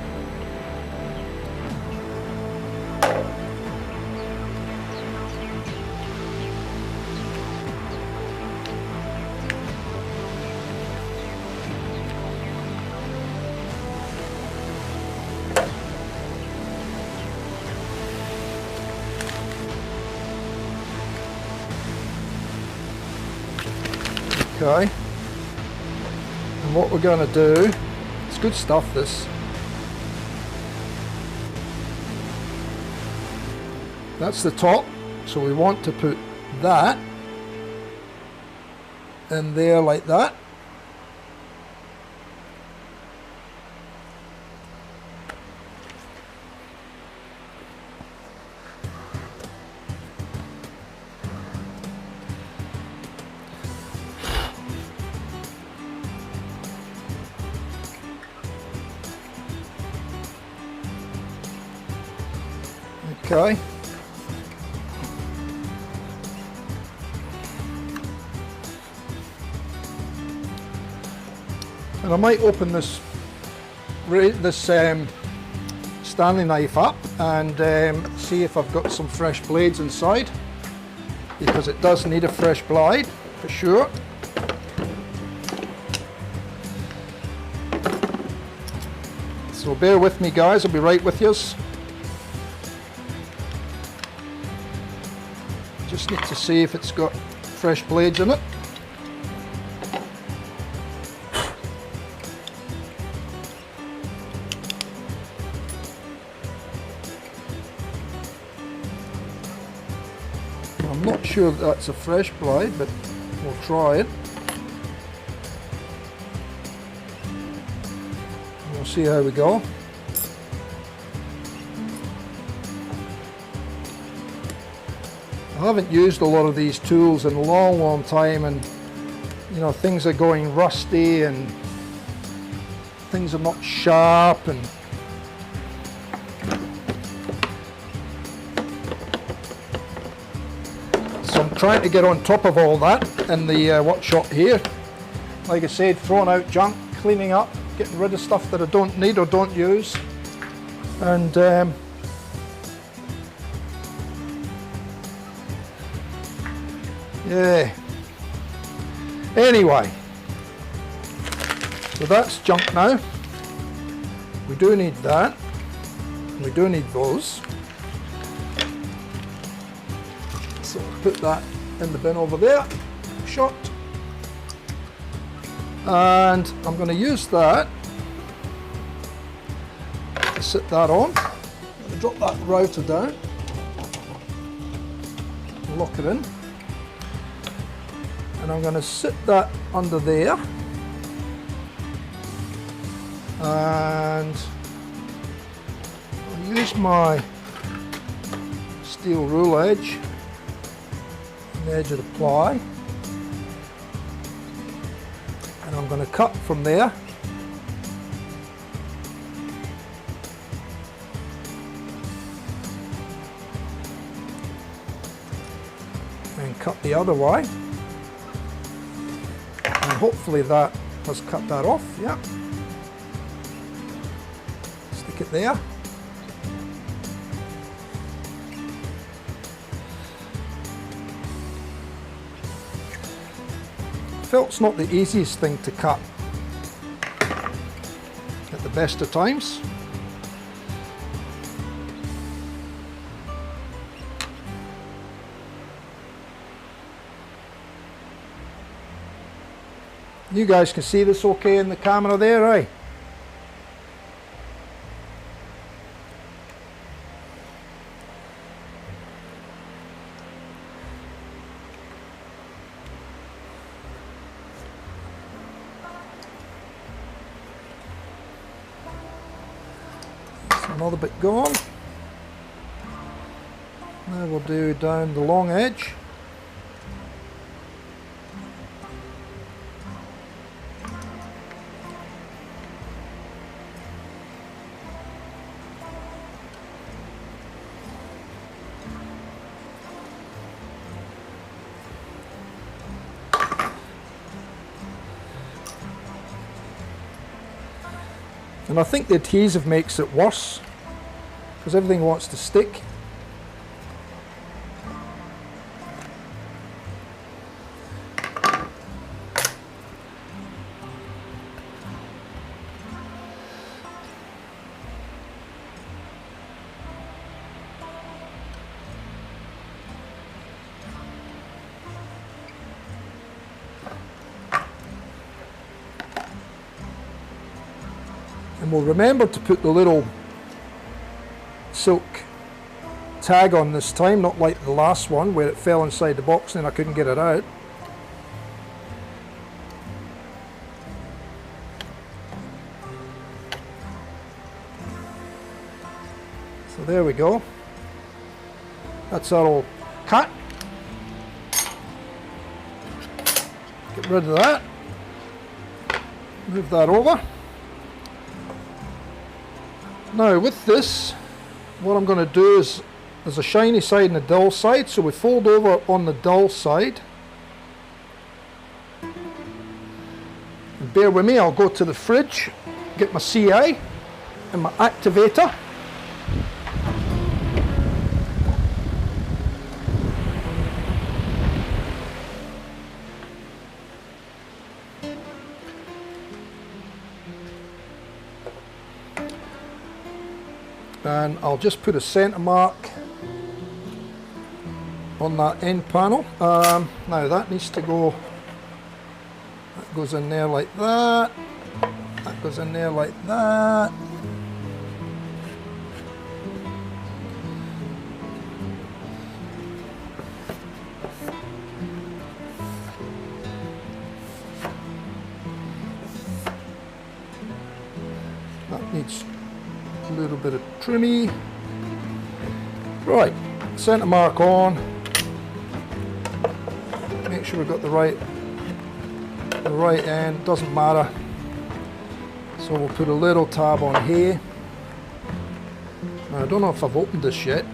Okay, and what we're going to do, it's good stuff this, that's the top, so we want to put that in there like that. Okay. And I might open this Stanley knife up and see if I've got some fresh blades inside, because it does need a fresh blade for sure. So bear with me guys, I'll be right with yous. Just need to see if it's got fresh blades in it. I'm not sure that that's a fresh blade, but we'll try it. We'll see how we go. I haven't used a lot of these tools in a long time, and you know, things are going rusty and things are not sharp, and so I'm trying to get on top of all that in the workshop here. Like I said, throwing out junk, cleaning up, getting rid of stuff that I don't need or don't use, and yeah. Anyway, so that's junk now. We do need that. We do need those. So I'll put that in the bin over there. Shot. And I'm going to use that to sit that on. I'm going to drop that router down. Lock it in. And I'm going to sit that under there, and I'll use my steel rule edge on the edge of the ply, and I'm going to cut from there. And cut the other way. Hopefully that has cut that off, yeah. Stick it there. Felt's not the easiest thing to cut at the best of times. You guys can see this okay in the camera there, right? That's another bit gone. Now we'll do down the long edge. And I think the adhesive makes it worse because everything wants to stick. And we'll remember to put the little silk tag on this time, not like the last one where it fell inside the box and I couldn't get it out. So there we go. That's our all cut. Get rid of that. Move that over. Now with this, what I'm going to do is, there's a shiny side and a dull side, so we fold over on the dull side. And bear with me, I'll go to the fridge, get my CA and my activator. And I'll just put a centre mark on that end panel. Now that needs to go, that goes in there like that, that goes in there like that. That needs a little bit of trimmy. Right, centre mark on. Make sure we've got the right end, doesn't matter. So we'll put a little tab on here. Now, I don't know if I've opened this yet.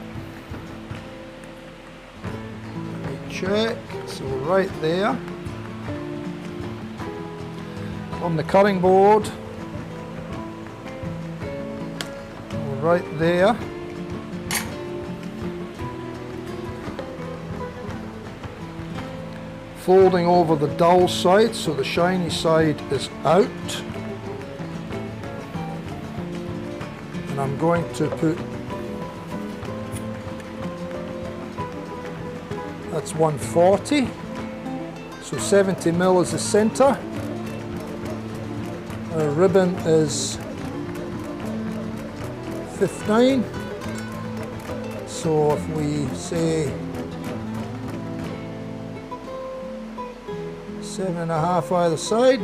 Let me check. So right there. On the cutting board. Right there. Folding over the dull side so the shiny side is out. And I'm going to put, that's 140. So 70mm is the centre. Our ribbon is 15, so if we say 7.5 either side,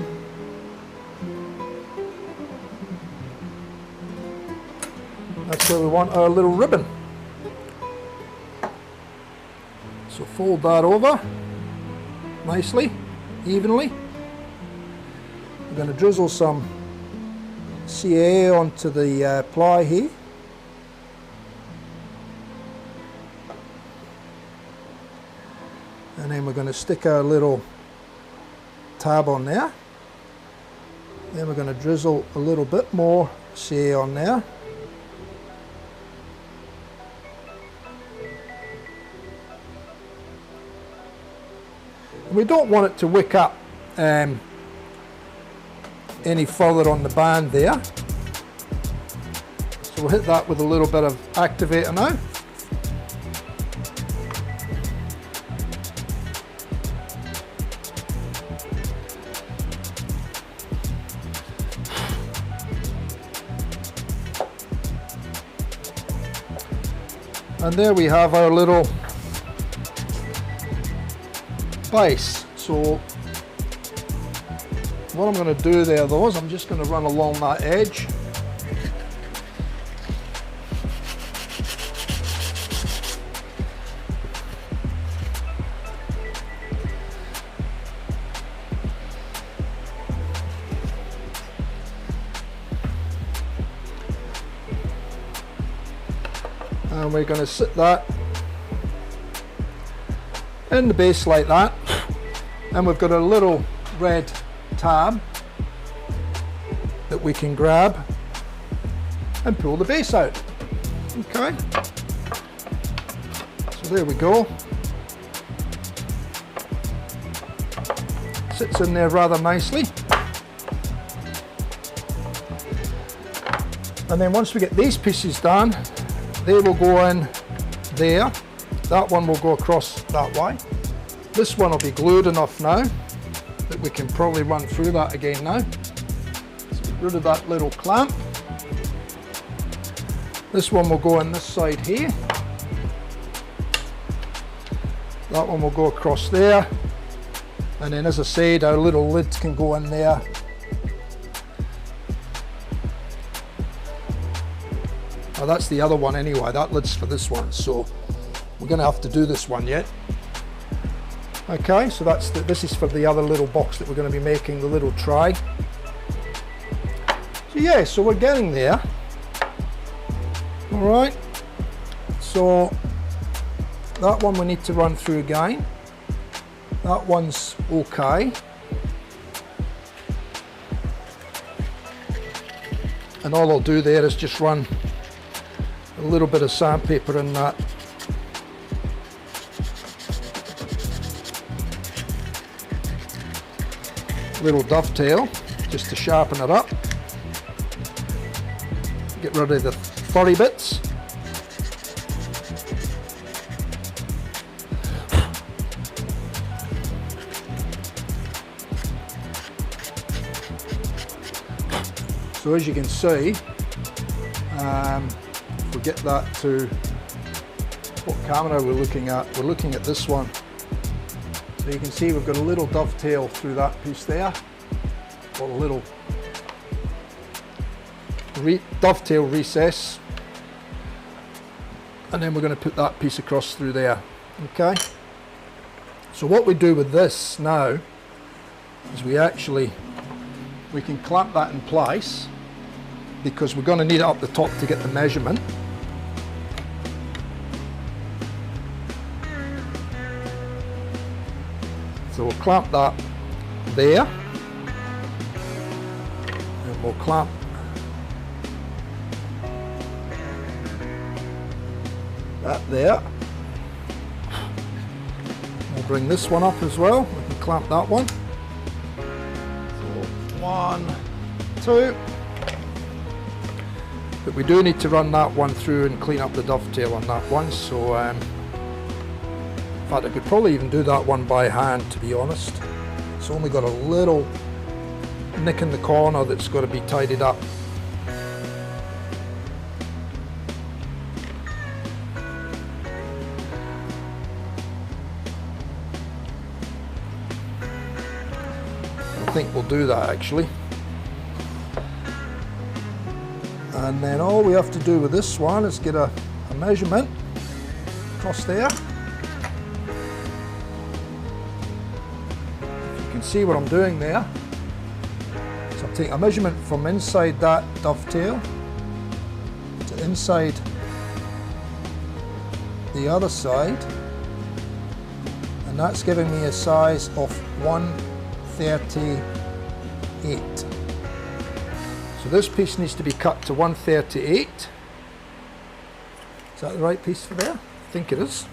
that's where we want our little ribbon. So fold that over nicely, evenly. We're going to drizzle some CA onto the ply here. And then we're going to stick our little tab on there. Then we're going to drizzle a little bit more CA on there. And we don't want it to wick up any further on the band there. So we'll hit that with a little bit of activator now. And there we have our little base. So what I'm going to do there though is I'm just going to run along that edge. And we're going to sit that in the base like that, and we've got a little red tab that we can grab and pull the base out. Okay, so there we go. Sits in there rather nicely. And then once we get these pieces done, they will go in there. That one will go across that way. This one will be glued enough now that we can probably run through that again now. Let's get rid of that little clamp. This one will go on this side here. That one will go across there. And then, as I said, our little lid can go in there. Now that's the other one anyway, that lid's for this one, so we're going to have to do this one yet. Okay, so this is for the other little box that we're going to be making, the little tray. So yeah, so we're getting there. Alright, so that one we need to run through again. That one's okay. And all I'll do there is just run a little bit of sandpaper in that. Little dovetail, just to sharpen it up. Get rid of the furry bits. So as you can see, if we get that to what camera we're looking at this one. So you can see we've got a little dovetail through that piece there, or a little dovetail recess, and then we're going to put that piece across through there. Okay, so what we do with this now is we can clamp that in place, because we're going to need it up the top to get the measurement. So we'll clamp that there, and we'll clamp that there. We'll bring this one up as well, we can clamp that one. So 1, 2. But we do need to run that one through and clean up the dovetail on that one, so in fact I could probably even do that one by hand, to be honest. It's only got a little nick in the corner that's got to be tidied up. I think we'll do that actually. And then all we have to do with this one is get a measurement across there. If you can see what I'm doing there. So I'm taking a measurement from inside that dovetail to inside the other side, and that's giving me a size of 138. So this piece needs to be cut to 138. Is that the right piece for there? I think it is.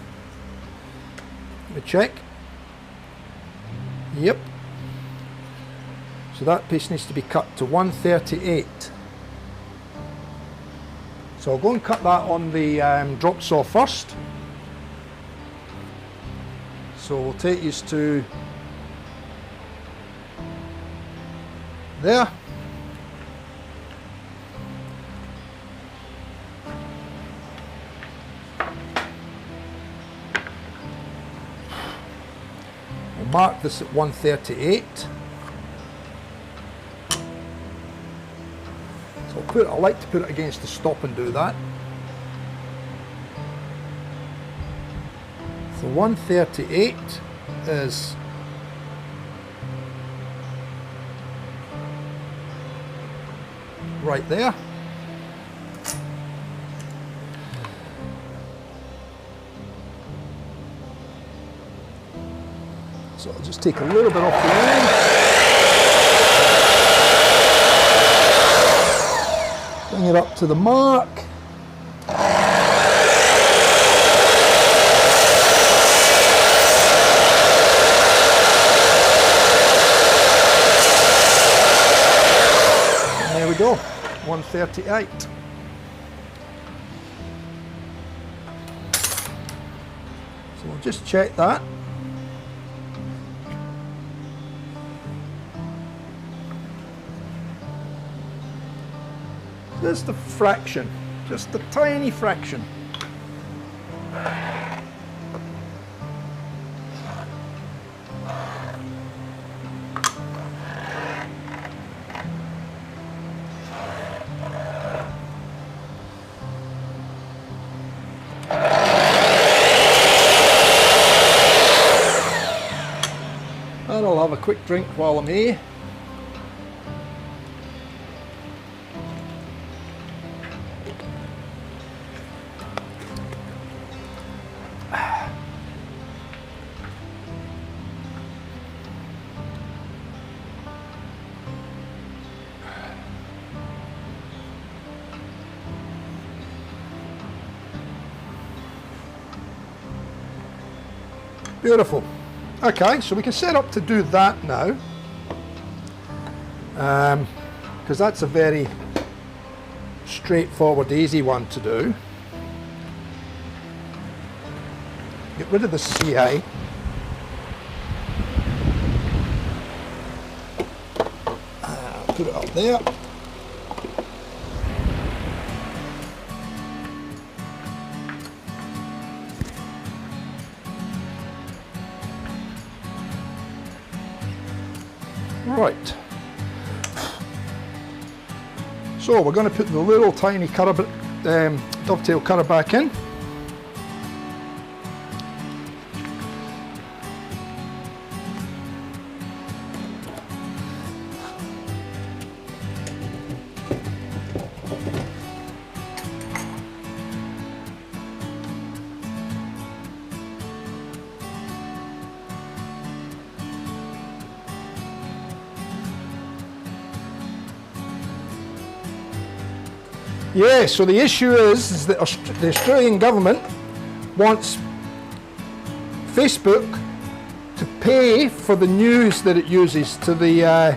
Let me check. Yep. So that piece needs to be cut to 138. So I'll go and cut that on the drop saw first. So we'll take these to there. Mark this at 138. So I like to put it against the stop and do that. So 138 is right there. So I'll just take a little bit off the end. Bring bring it up to the mark. And there we go, 138. So we'll just check that. Just a fraction, just a tiny fraction. And I'll have a quick drink while I'm here. Beautiful. Okay, so we can set up to do that now, because that's a very straightforward, easy one to do. Get rid of the CA. Put it up there. Right, so we're going to put the little tiny dovetail cutter back in. Yeah, so the issue is that the Australian government wants Facebook to pay for the news that it uses to the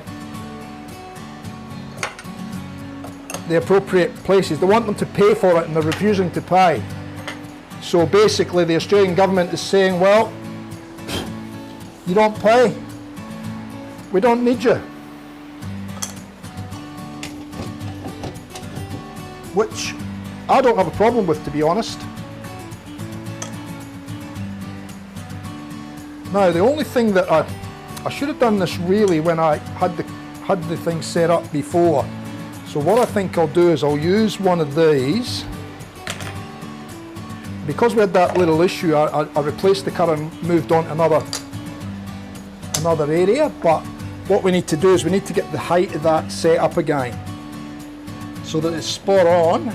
appropriate places. They want them to pay for it and they're refusing to pay. So basically the Australian government is saying, well, you don't pay, we don't need you. Which I don't have a problem with, to be honest. Now, the only thing that I should have done this really when I had the thing set up before. So what I think I'll do is I'll use one of these. Because we had that little issue, I replaced the cutter and moved on to another area. But what we need to do is we need to get the height of that set up again, so that it's spot on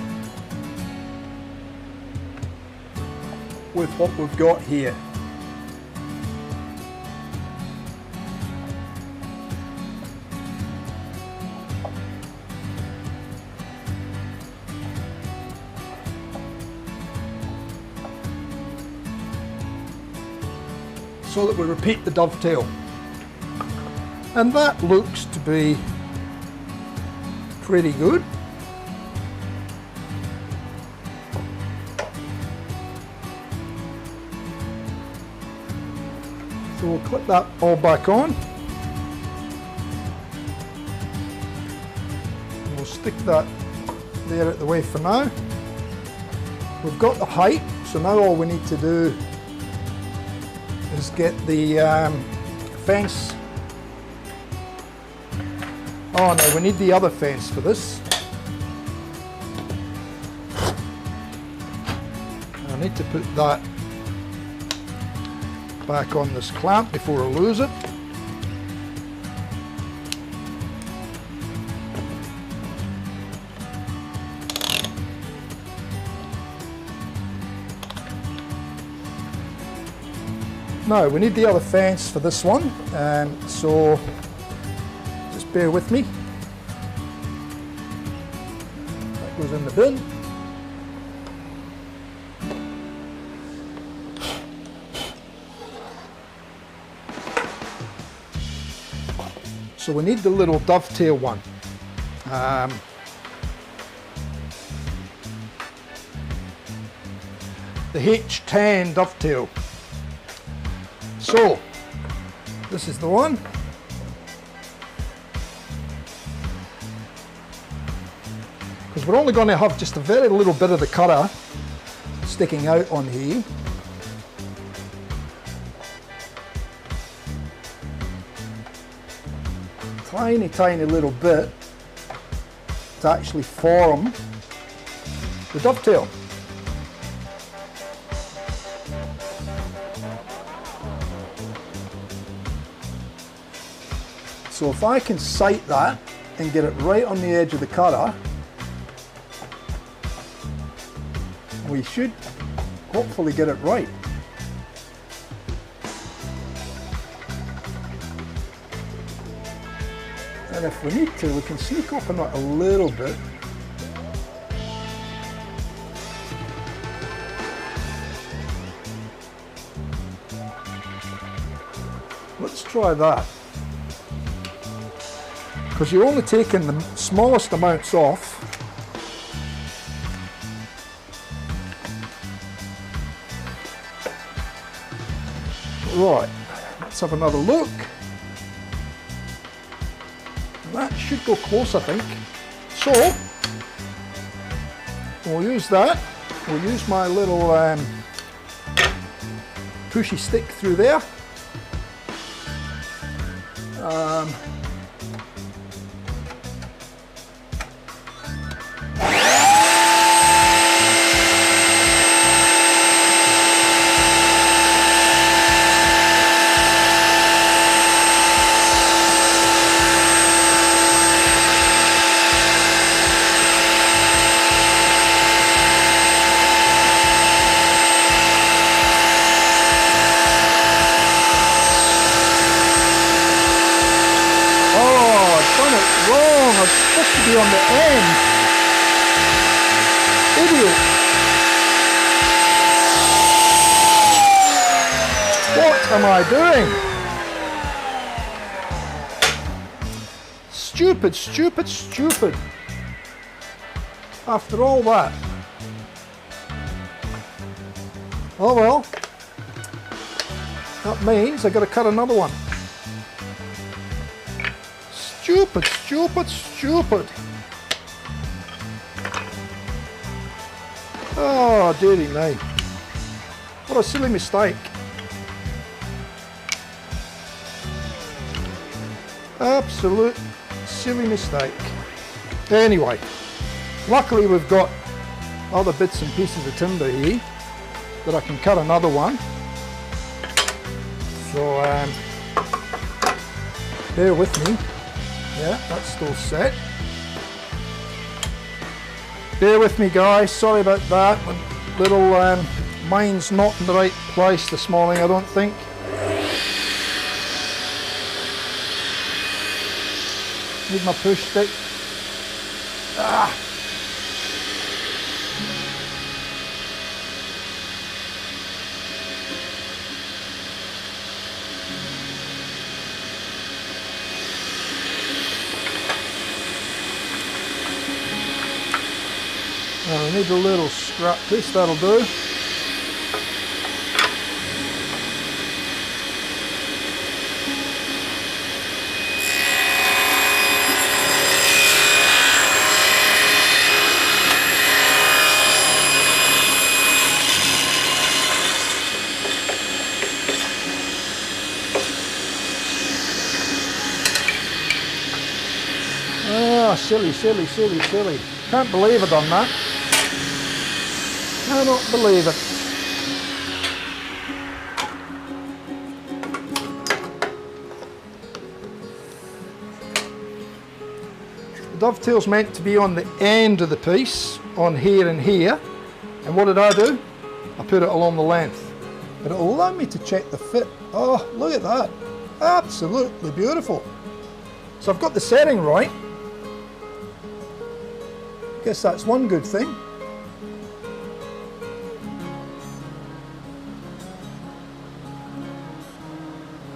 with what we've got here. So that we repeat the dovetail. And that looks to be pretty good. So we'll clip that all back on. And we'll stick that there at the way for now. We've got the height, so now all we need to do is get the fence. Oh no, we need the other fence for this. I need to put that back on this clamp before I lose it. Now we need the other fence for this one, so just bear with me. That goes goes in the bin. So we need the little dovetail one. The H10 dovetail. So this is the one. Because we're only going to have just a very little bit of the cutter sticking out on here. Tiny, tiny little bit to actually form the dovetail. So if I can sight that and get it right on the edge of the cutter, we should hopefully get it right. And if we need to, we can sneak up on it a little bit. Let's try that. Because you're only taking the smallest amounts off. Right, let's have another look. That should go close, I think. So, we'll use that. We'll use my little pushy stick through there. Supposed to be on the end. Idiot. What am I doing? Stupid, stupid, stupid. After all that. Oh well. That means I got to cut another one. Stupid, stupid, stupid. Oh, dearie me. What a silly mistake. Absolute silly mistake. Anyway, luckily we've got other bits and pieces of timber here that I can cut another one. So, bear with me. Yeah, that's still set. Bear with me, guys, sorry about that. Little mine's not in the right place this morning, I don't think. Need my push stick. Ah. Now we need a little scrap piece, that'll do. Ah, silly, silly, silly, silly. Can't believe I done that. Cannot believe it. The dovetail's meant to be on the end of the piece, on here and here. And what did I do? I put it along the length. But it'll allow me to check the fit. Oh, look at that. Absolutely beautiful. So I've got the setting right. Guess that's one good thing.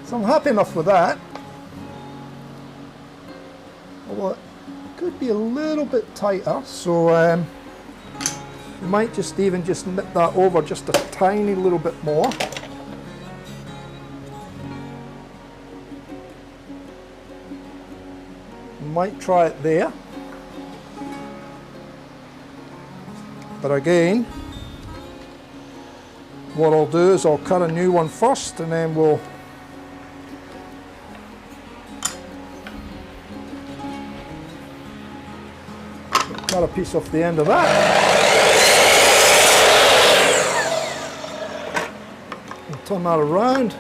So I'm happy enough with that. Although it could be a little bit tighter, so we might just even knit that over just a tiny little bit more. Might try it there. But again, what I'll do is I'll cut a new one first, and then we'll cut a piece off the end of that. And turn that around.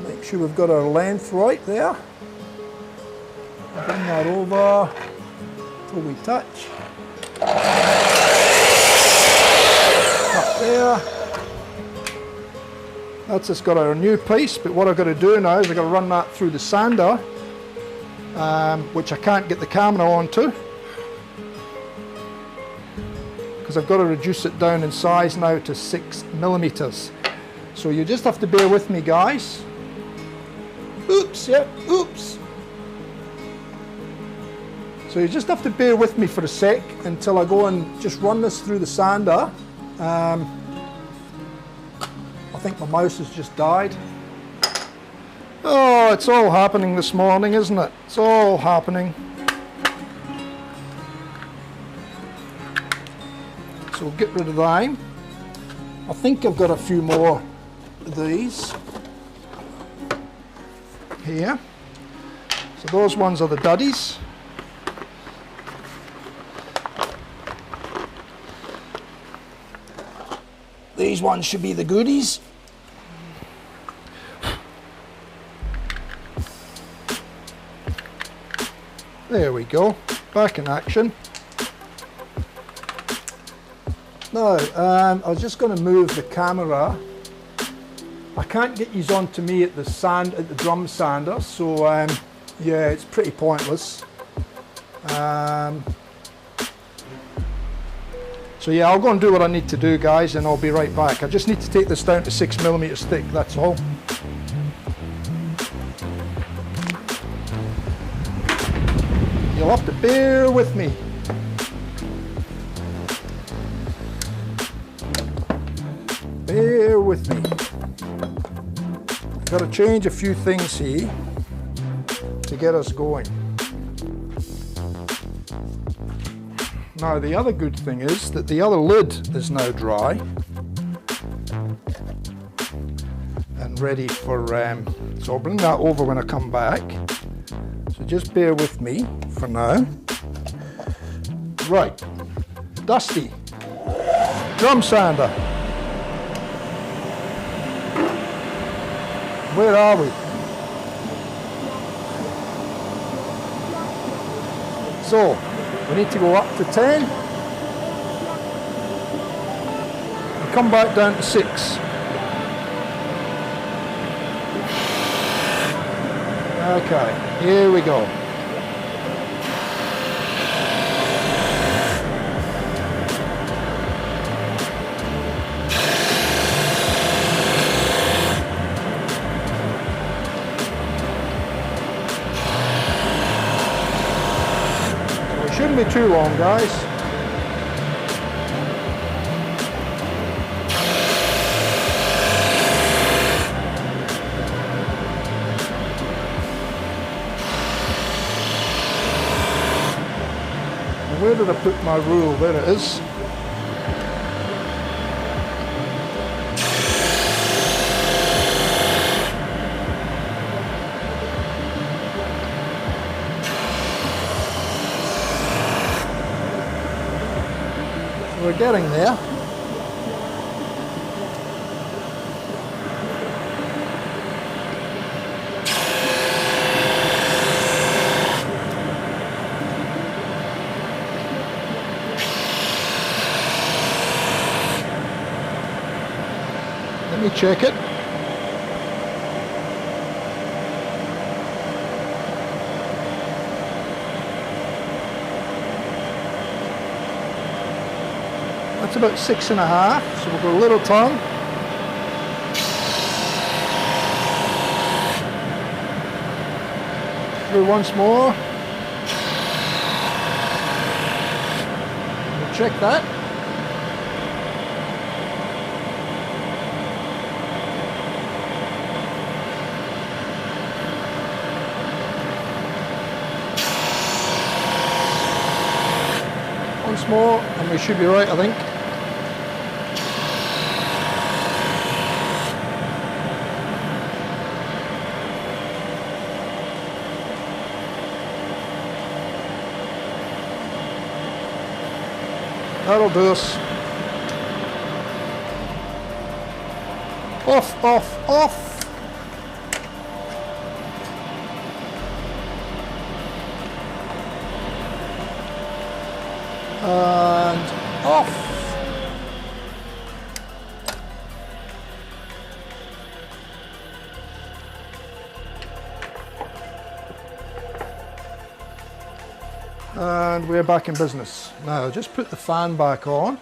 Make sure we've got our length right there. Bring that over till we touch. Up there. That's just got our new piece, but what I've got to do now is I've got to run that through the sander, which I can't get the camera onto because I've got to reduce it down in size now to 6mm. So you just have to bear with me, guys. Oops, yeah, oops. So you just have to bear with me for a sec until I go and just run this through the sander. I think my mouse has just died. Oh, it's all happening this morning, isn't it? It's all happening. So we'll get rid of them. I think I've got a few more of these here. So those ones are the duddies. These ones should be the goodies. There we go, back in action. Now, I was just going to move the camera. I can't get these onto me at the drum sander, so yeah, it's pretty pointless. So yeah, I'll go and do what I need to do, guys, and I'll be right back. I just need to take this down to 6mm thick, that's all. You'll have to bear with me. Bear with me. I've got to change a few things here to get us going. Now the other good thing is that the other lid is now dry and ready for, so I'll bring that over when I come back. So just bear with me for now. Right, Dusty, drum sander. Where are we? So, we need to go up to 10 and come back down to 6. Okay, here we go. Shouldn't be too long, guys. Where did I put my rule? There it is. We're getting there. Let me check it. That's about 6.5, so we'll go a little tongue. Through once more. We'll check that. Once more, and we should be right, I think. That'll do us. Off, off, off. And off. And we're back in business. Now just put the fan back on,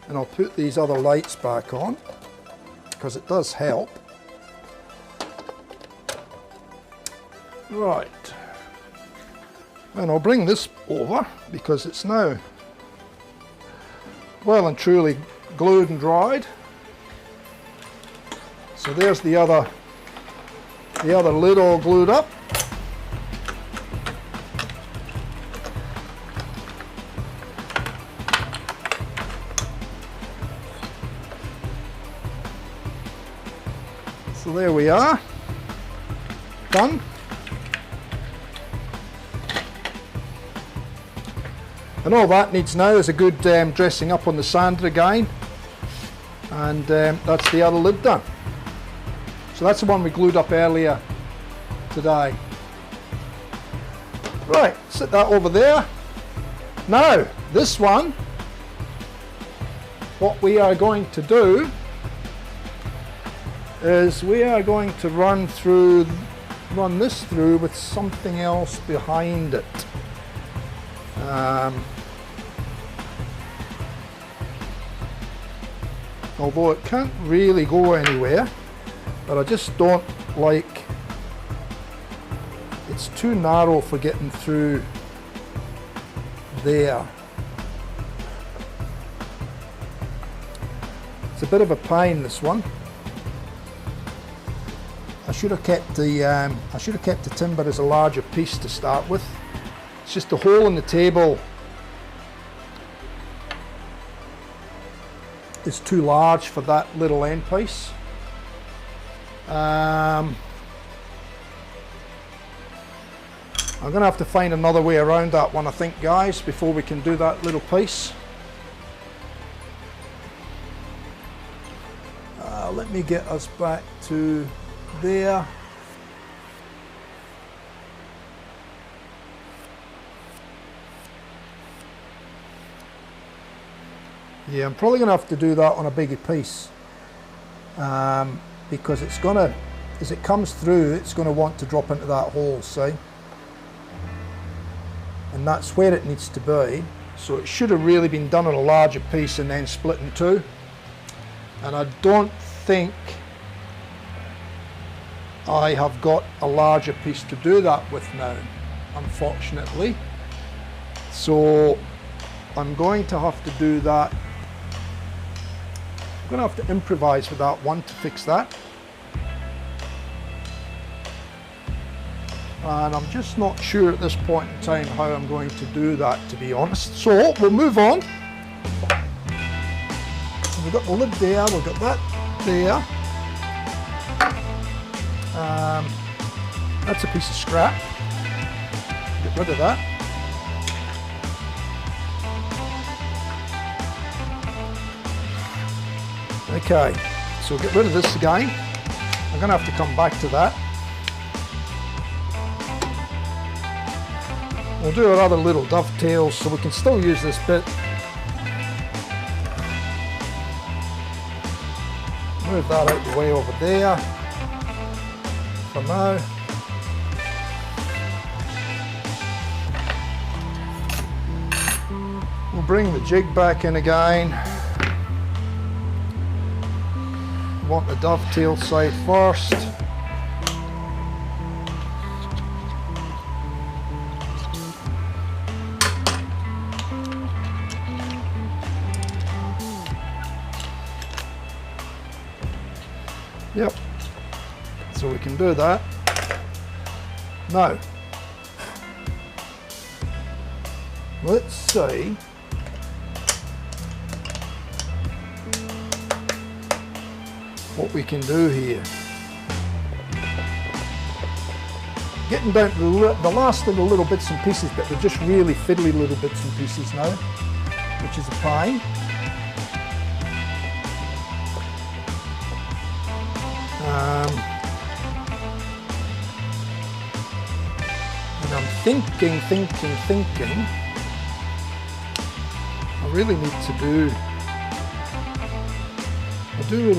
and I'll put these other lights back on because it does help. Right, and I'll bring this over because it's now well and truly glued and dried. So there's the other lid all glued up. So there we are, done. And all that needs now is a good dressing up on the sander again, and that's the other lid done. So that's the one we glued up earlier today. Right, set that over there. Now this one, what we are going to do is we are going to run this through with something else behind it. Although it can't really go anywhere, but I just don't like, it's too narrow for getting through there. It's a bit of a pain, this one. I should have kept the timber as a larger piece to start with. It's just the hole in the table is too large for that little end piece. I'm going to have to find another way around that one, I think, guys, before we can do that little piece. Let me get us back to there. Yeah, I'm probably going to have to do that on a bigger piece, because it's going to, as it comes through, it's going to want to drop into that hole, see? And that's where it needs to be. So it should have really been done on a larger piece and then split in two. And I don't think I have got a larger piece to do that with now, unfortunately. So I'm going to have to do that. I'm going to have to improvise with that one to fix that. And I'm just not sure at this point in time how I'm going to do that, to be honest. So we'll move on. So we've got the lid there, we've got that there. That's a piece of scrap. Get rid of that. Okay, so get rid of this again. I'm going to have to come back to that. We'll do our other little dovetails so we can still use this bit. Move that out the way over there for now. We'll bring the jig back in again. Want the dovetail side first. Yep, so we can do that. Now, let's see what we can do here. Getting down to the last of the little bits and pieces, but they're just really fiddly little bits and pieces now, which is a pain. And I'm thinking, I really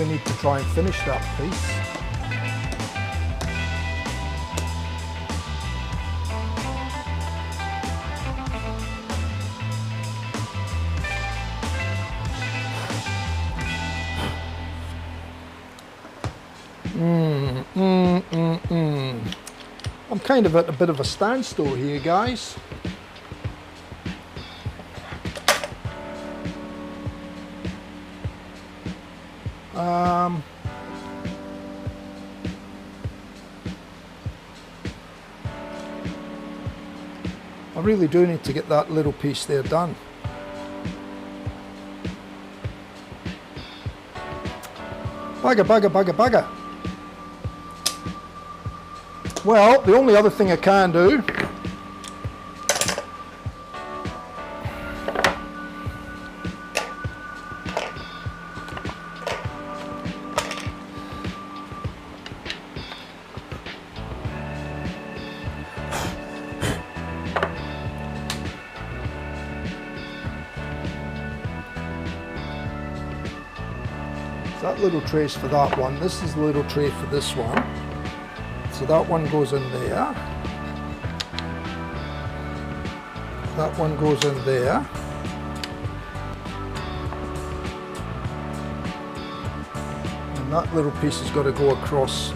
need to try and finish that piece. I'm kind of at a bit of a standstill here, guys. I really do need to get that little piece there done. Bugger. Well, the only other thing I can do that little trace for that one. This is the little tray for this one. So that one goes in there. That one goes in there. And that little piece has got to go across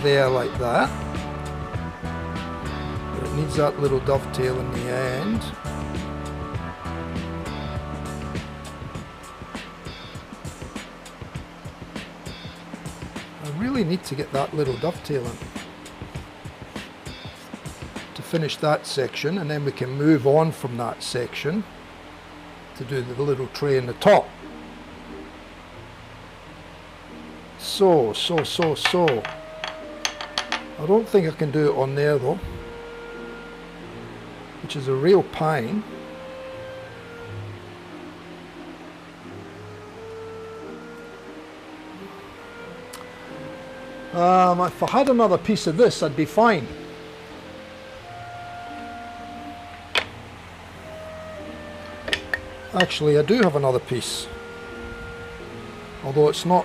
there like that. But it needs that little dovetail in the end. Need to get that little dovetail in to finish that section, and then we can move on from that section to do the little tray in the top. So I don't think I can do it on there though, which is a real pain. If I had another piece of this, I'd be fine. Actually, I do have another piece, although it's not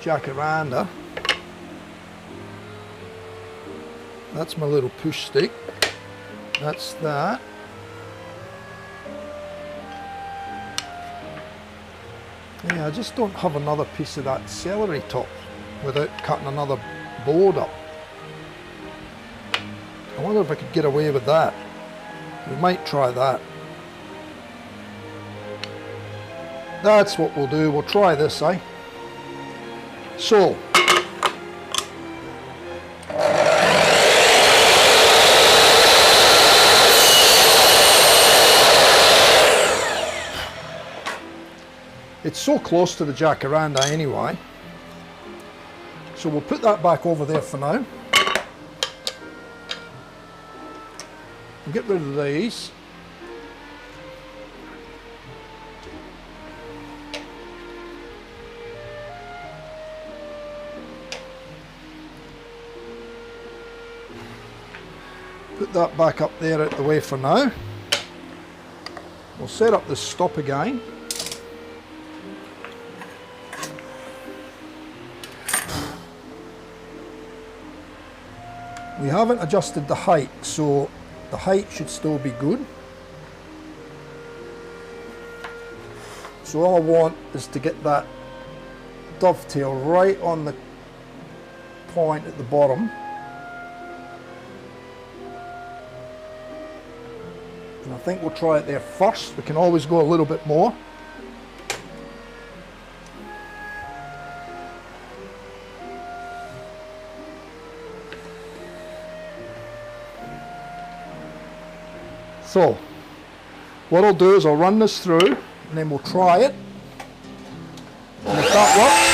jacaranda. That's my little push stick. That's that. Yeah, I just don't have another piece of that celery top without cutting another board up. I wonder if I could get away with that. We might try that. That's what we'll do. We'll try this, eh? So, it's so close to the jacaranda anyway, so we'll put that back over there for now and get rid of these. Put that back up there out the way for now. We'll set up this stop again. We haven't adjusted the height, so the height should still be good. So all I want is to get that dovetail right on the point at the bottom. And I think we'll try it there first. We can always go a little bit more. So, what I'll do is I'll run this through and then we'll try it. And if that works,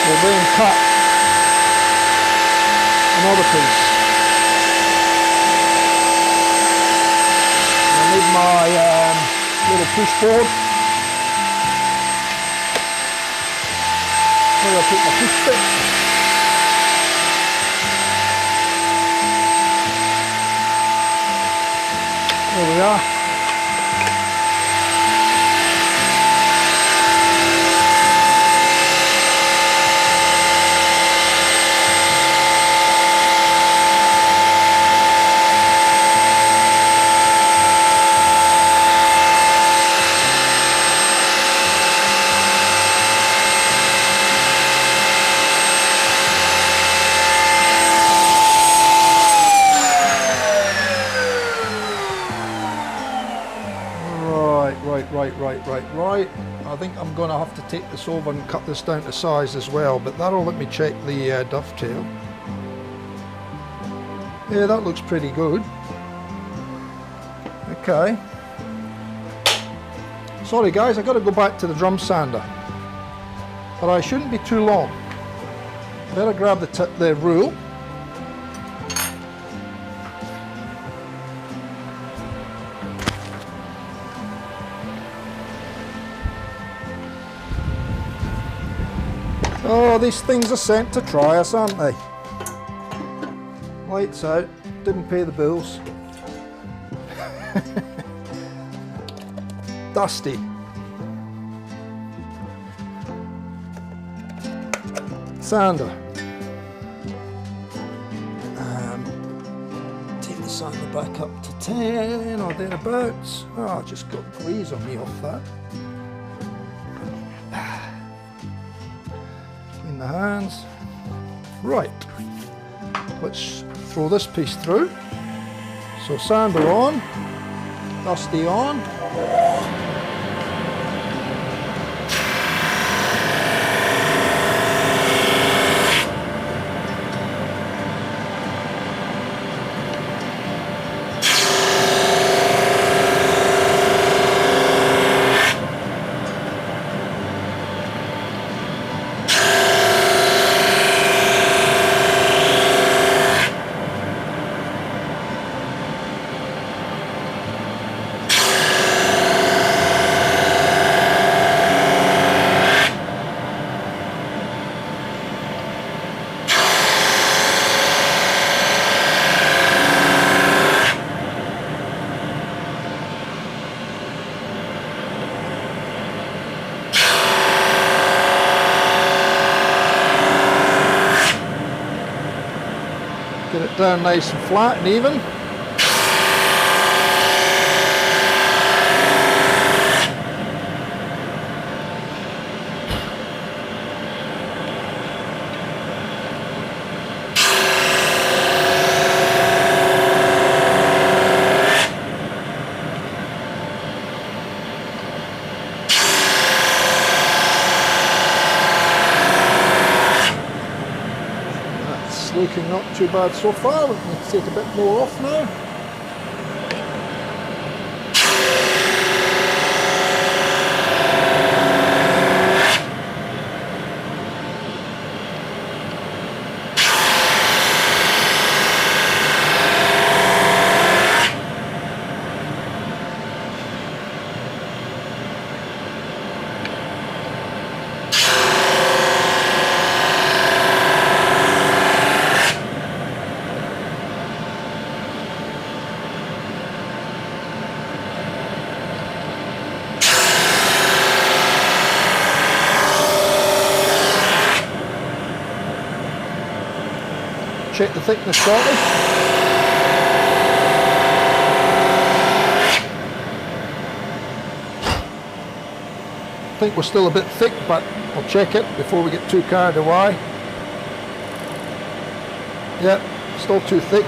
we'll then cut another piece. I need my little push board. Where I put my push stick. There we are. Right. I think I'm going to have to take this over and cut this down to size as well, but that'll let me check the dovetail. Yeah, that looks pretty good. Okay. Sorry guys, I've got to go back to the drum sander, but I shouldn't be too long. Better grab the rule. Oh, these things are sent to try us, aren't they? Lights out, didn't pay the bills. Dusty. Sander. Take the sander back up to 10 or thereabouts. Oh, I just got grease on me off that. The hands. Right, let's throw this piece through. So sander on, dusty on. Get it down nice and flat and even. Looking not too bad so far. We can take a bit more off now. Check the thickness shortly. think we're still a bit thick, but I'll check it before we get too carried away. Yeah, still too thick.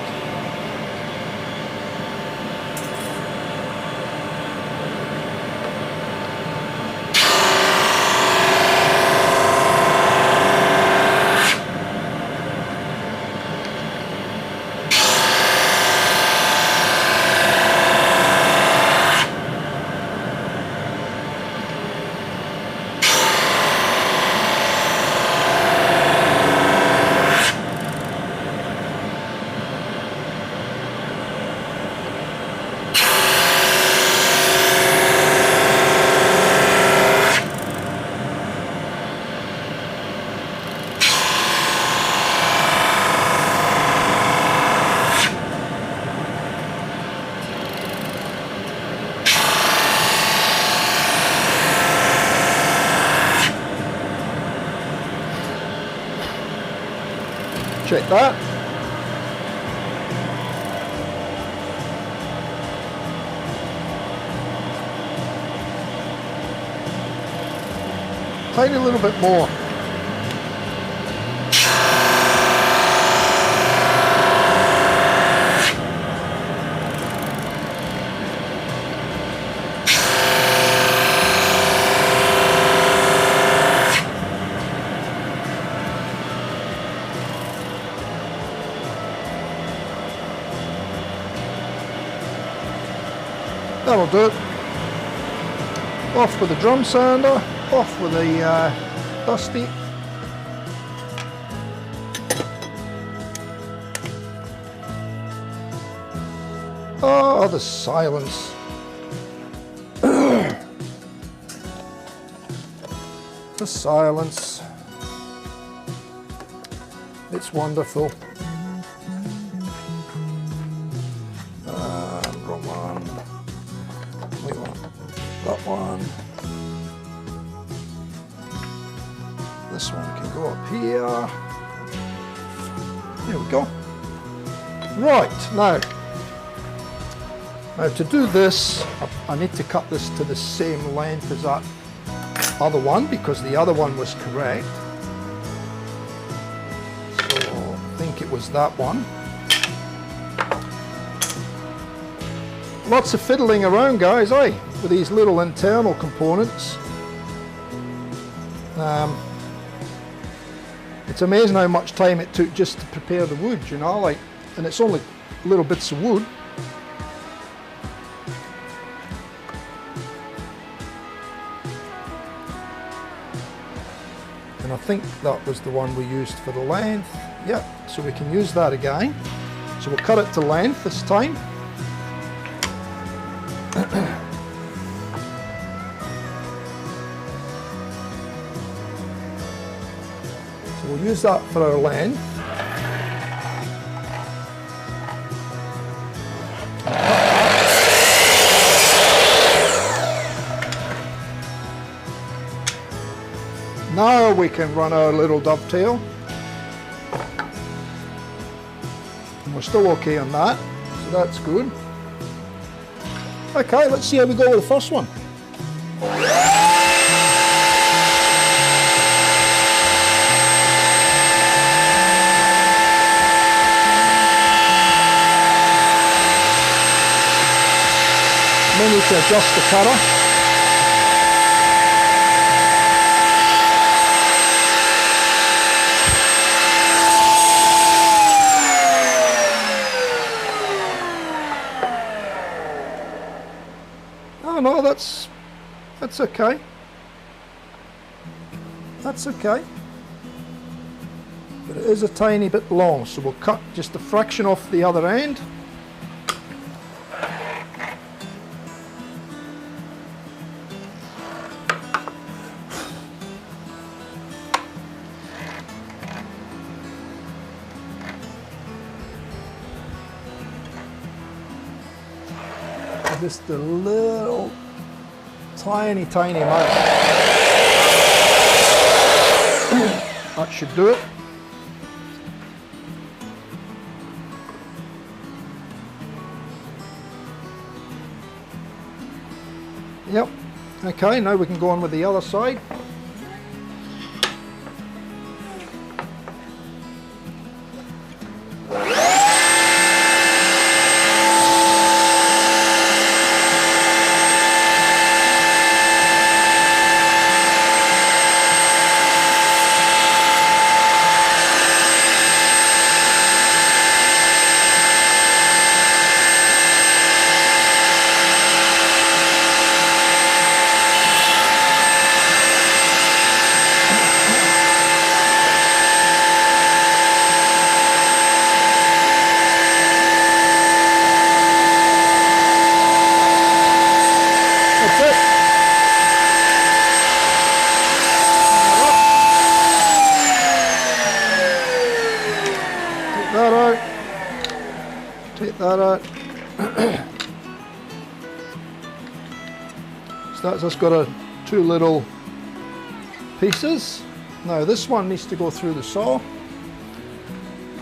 Check that. Tiny little bit more. That'll do it. Off with the drum sander, off with the dusty. Oh, the silence. The silence. It's wonderful. Wrong one. We want that one. This one can go up here. There we go. Right, now to do this, I need to cut this to the same length as that other one because the other one was correct. So I think it was that one. Lots of fiddling around, guys, with these little internal components. It's amazing how much time it took just to prepare the wood, you know, and it's only little bits of wood. And I think that was the one we used for the length. Yeah, so we can use that again. So we'll cut it to length this time. So we'll use that for our length. Now we can run our little dovetail. And we're still okay on that, so that's good. Okay, let's see how we go with the first one. Then we need to adjust the cutter. Oh no, that's okay. That's okay. But it is a tiny bit long, so we'll cut just a fraction off the other end. Just a little tiny amount. That should do it. Yep, Okay, now we can go on with the other side. Take that out. So that's just got two little pieces. Now this one needs to go through the saw.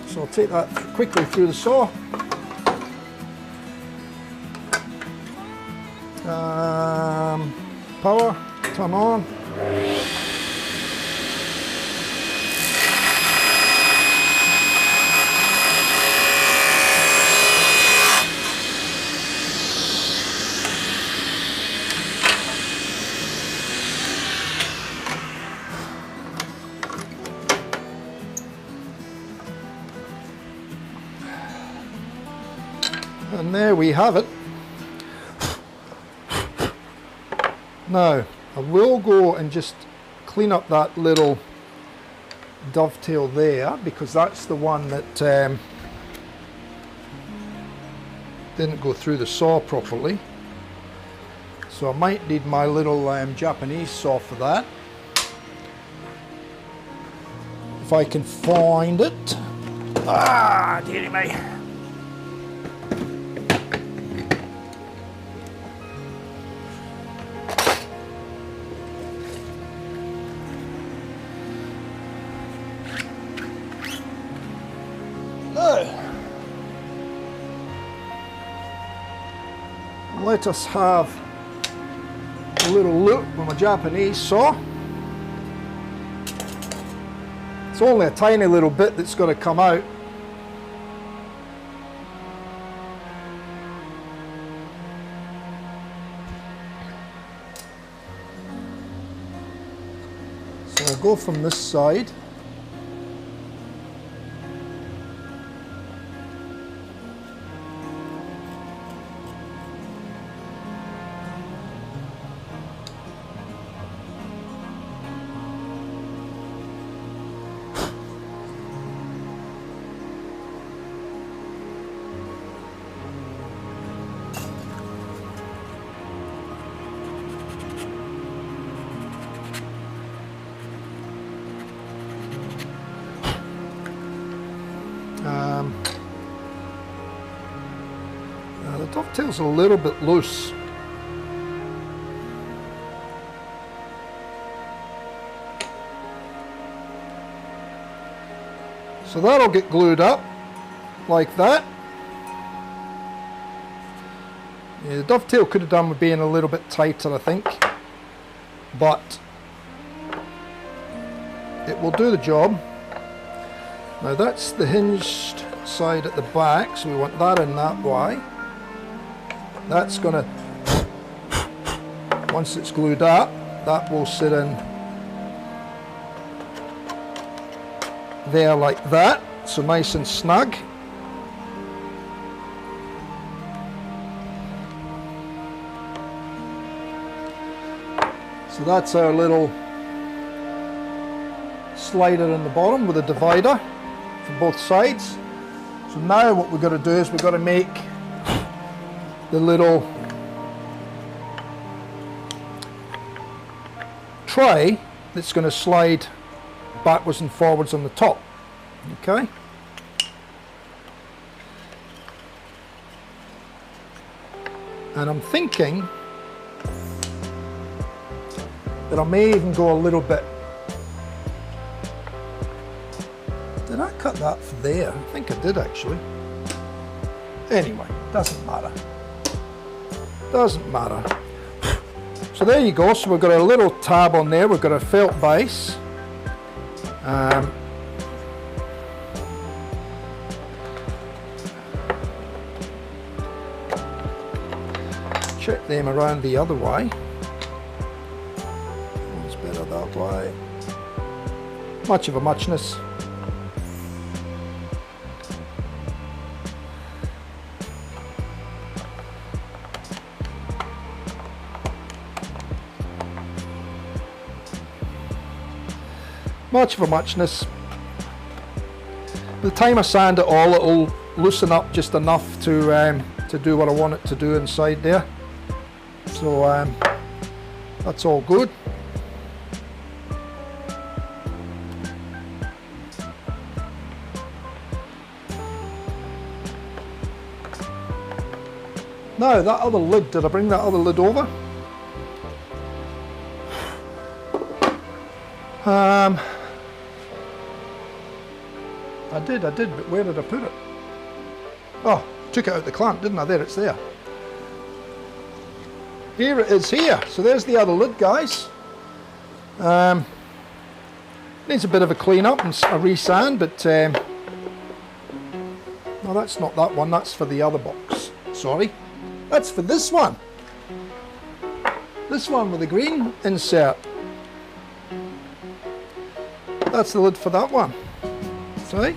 So I'll take that quickly through the saw. Power, turn on. And there we have it. Now, I will go and just clean up that little dovetail there, because that's the one that didn't go through the saw properly. So I might need my little Japanese saw for that, if I can find it. Ah, dearie me. Let us have a little look with my Japanese saw. It's only a tiny little bit that's got to come out. So I'll go from this side. The dovetail's a little bit loose. So that'll get glued up like that. Yeah, the dovetail could have done with being a little bit tighter, I think, but it will do the job. Now that's the hinged side at the back, so we want that in that way. That's gonna, once it's glued up, that will sit in there like that, so nice and snug. So that's our little slider in the bottom with a divider for both sides. So now what we've got to do is we've got to make the little tray that's going to slide backwards and forwards on the top. Okay. And I'm thinking that I may even go a little bit. Did I cut that for there? I think I did actually. Anyway, doesn't matter. Doesn't matter. So So there you go. So we've got a little tab on there. We've got a felt base. Check them around the other way. It's better that way. Much of a muchness. Much of a muchness. By the time I sand it all, it'll loosen up just enough to do what I want it to do inside there. So that's all good. Now that other lid, did I bring that other lid over? I did, but where did I put it? Oh, took it out the clamp, didn't I? There, it's there. Here it is here. So there's the other lid, guys. Needs a bit of a clean up and a resand, but no, that's not that one. That's for the other box. Sorry, that's for this one. This one with the green insert. That's the lid for that one. See?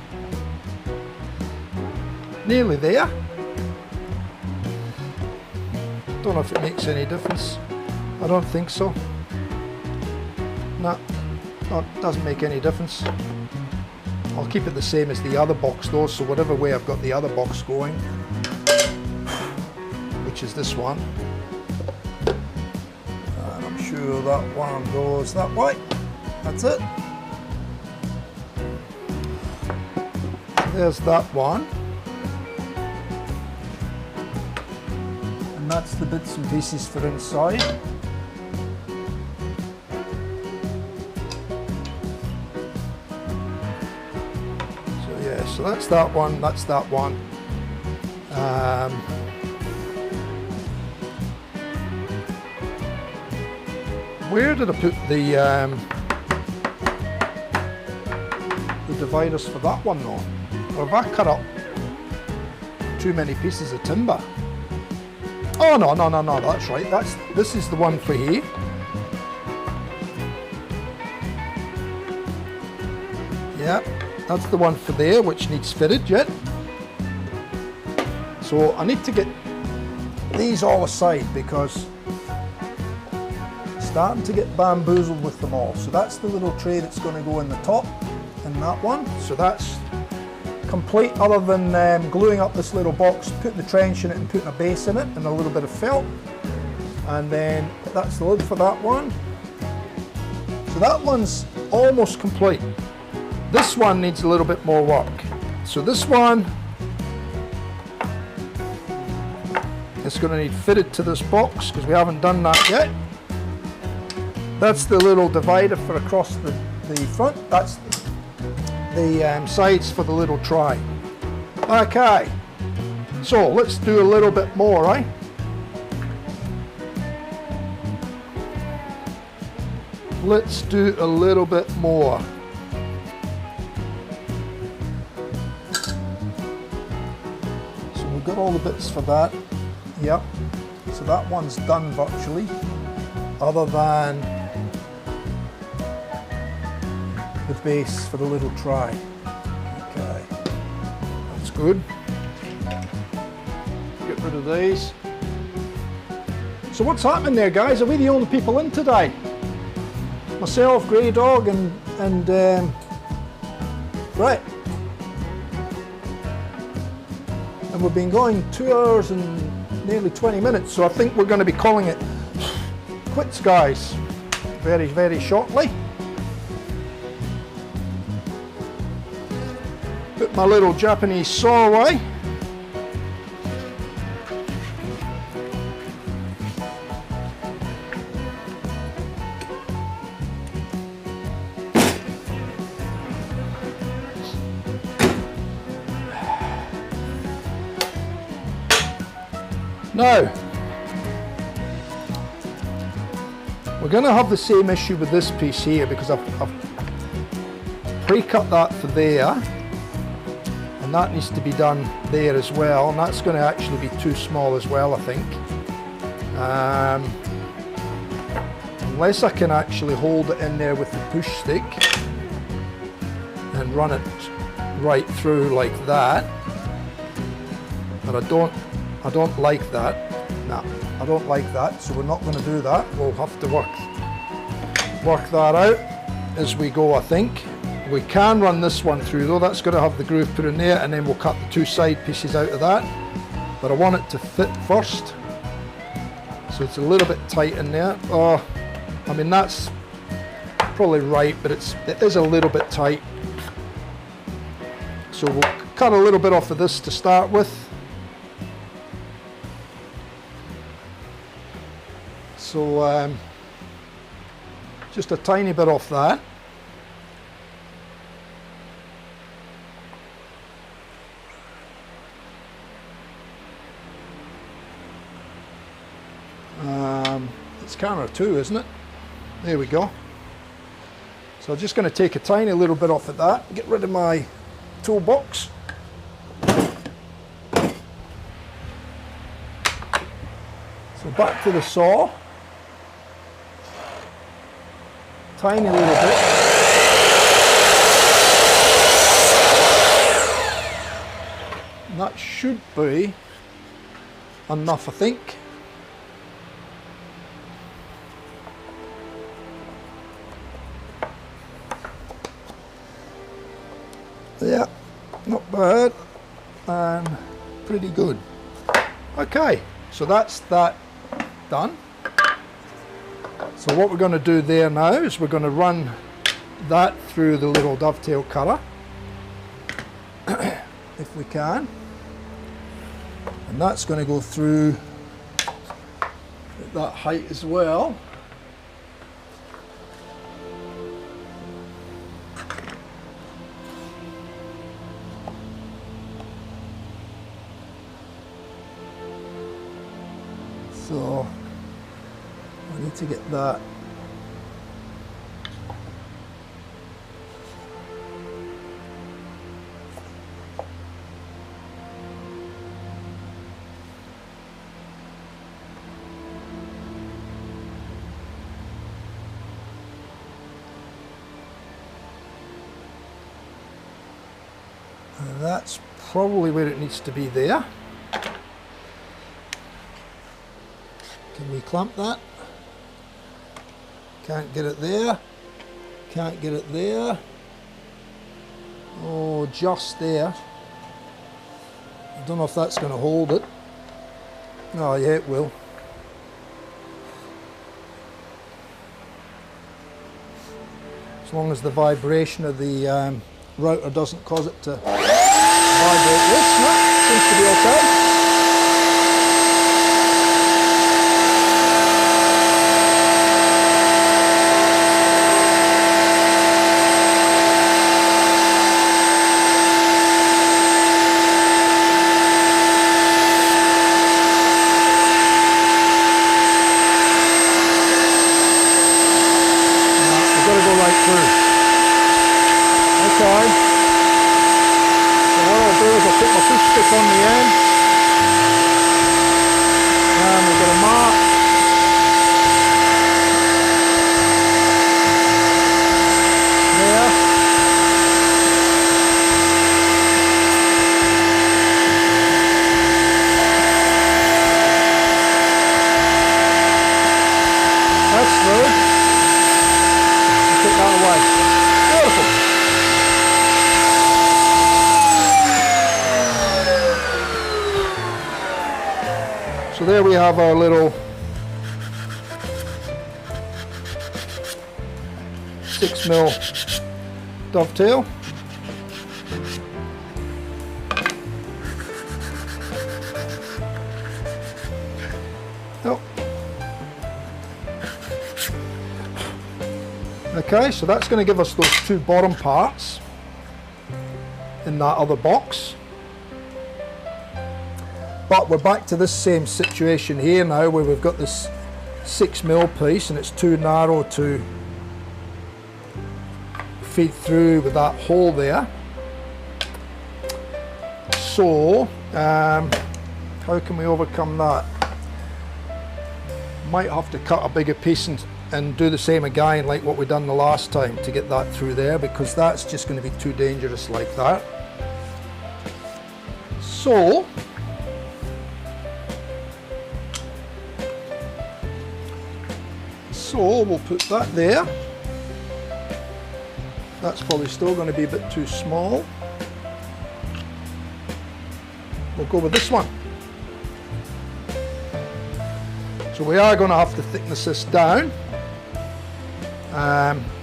Nearly there. Don't know if it makes any difference. I don't think so. No, it doesn't make any difference. I'll keep it the same as the other box though, so whatever way I've got the other box going, which is this one, and I'm sure that one goes that way. That's it. There's that one. And that's the bits and pieces for inside. So yeah, so that's that one, that's that one. Where did I put the dividers for that one though? Or have I cut up too many pieces of timber? Oh no, that's right. This is the one for here. Yeah, that's the one for there, which needs fitted yet. So I need to get these all aside because I'm starting to get bamboozled with them all. So that's the little tray that's going to go in the top in that one. So that's complete, other than gluing up this little box, putting the trench in it and putting a base in it and a little bit of felt. And then that's the lid for that one. So that one's almost complete. This one needs a little bit more work. So this one is going to need fitted to this box because we haven't done that yet. That's the little divider for across the front. That's the sides for the little tray. Okay, so let's do a little bit more, right? Let's do a little bit more. So we've got all the bits for that. Yep. So that one's done virtually, other than the base for the little tray. Okay, that's good. Get rid of these. So what's happening there, guys? Are we the only people in today? Myself, Grey Dog, and Brett. And we've been going 2 hours and nearly 20 minutes, so I think we're going to be calling it quits, guys, very, very shortly. Put my little Japanese saw away. Now, We're going to have the same issue with this piece here because I've pre-cut that for there, and that needs to be done there as well, and that's going to actually be too small as well, I think. Unless I can actually hold it in there with the push stick and run it right through like that, but I don't like that. No, I don't like that, so we're not going to do that. We'll have to work that out as we go, I think. We can run this one through though, that's going to have the groove put in there, and then we'll cut the two side pieces out of that. But I want it to fit first, so it's a little bit tight in there. Oh, I mean that's probably right, but it is a little bit tight. So we'll cut a little bit off of this to start with. So just a tiny bit off that. It's camera 2, isn't it? There we go. So I'm just going to take a tiny little bit off of that, get rid of my toolbox. So back to the saw. Tiny little bit. And that should be enough, I think. Yeah, not bad, and pretty good. Okay, so that's that done. So what we're going to do there now is we're going to run that through the little dovetail cutter, if we can, and that's going to go through at that height as well. So I need to get that . And that's probably where it needs to be there. Can we clamp that? Can't get it there. Can't get it there. Oh, just there. I don't know if that's going to hold it. Oh yeah, it will. As long as the vibration of the router doesn't cause it to vibrate this. No, seems to be okay. On the end, and we've got a mark there. That's through. Take that away. Beautiful. So there we have our little 6mm dovetail. Oh. Okay, so that's going to give us those two bottom parts in that other box. But we're back to this same situation here now, where we've got this 6mm piece, and it's too narrow to feed through with that hole there. So how can we overcome that? Might have to cut a bigger piece and do the same again like what we done the last time to get that through there, because that's just going to be too dangerous like that. So we'll put that there. That's probably still going to be a bit too small. We'll go with this one. So we are going to have to thickness this down.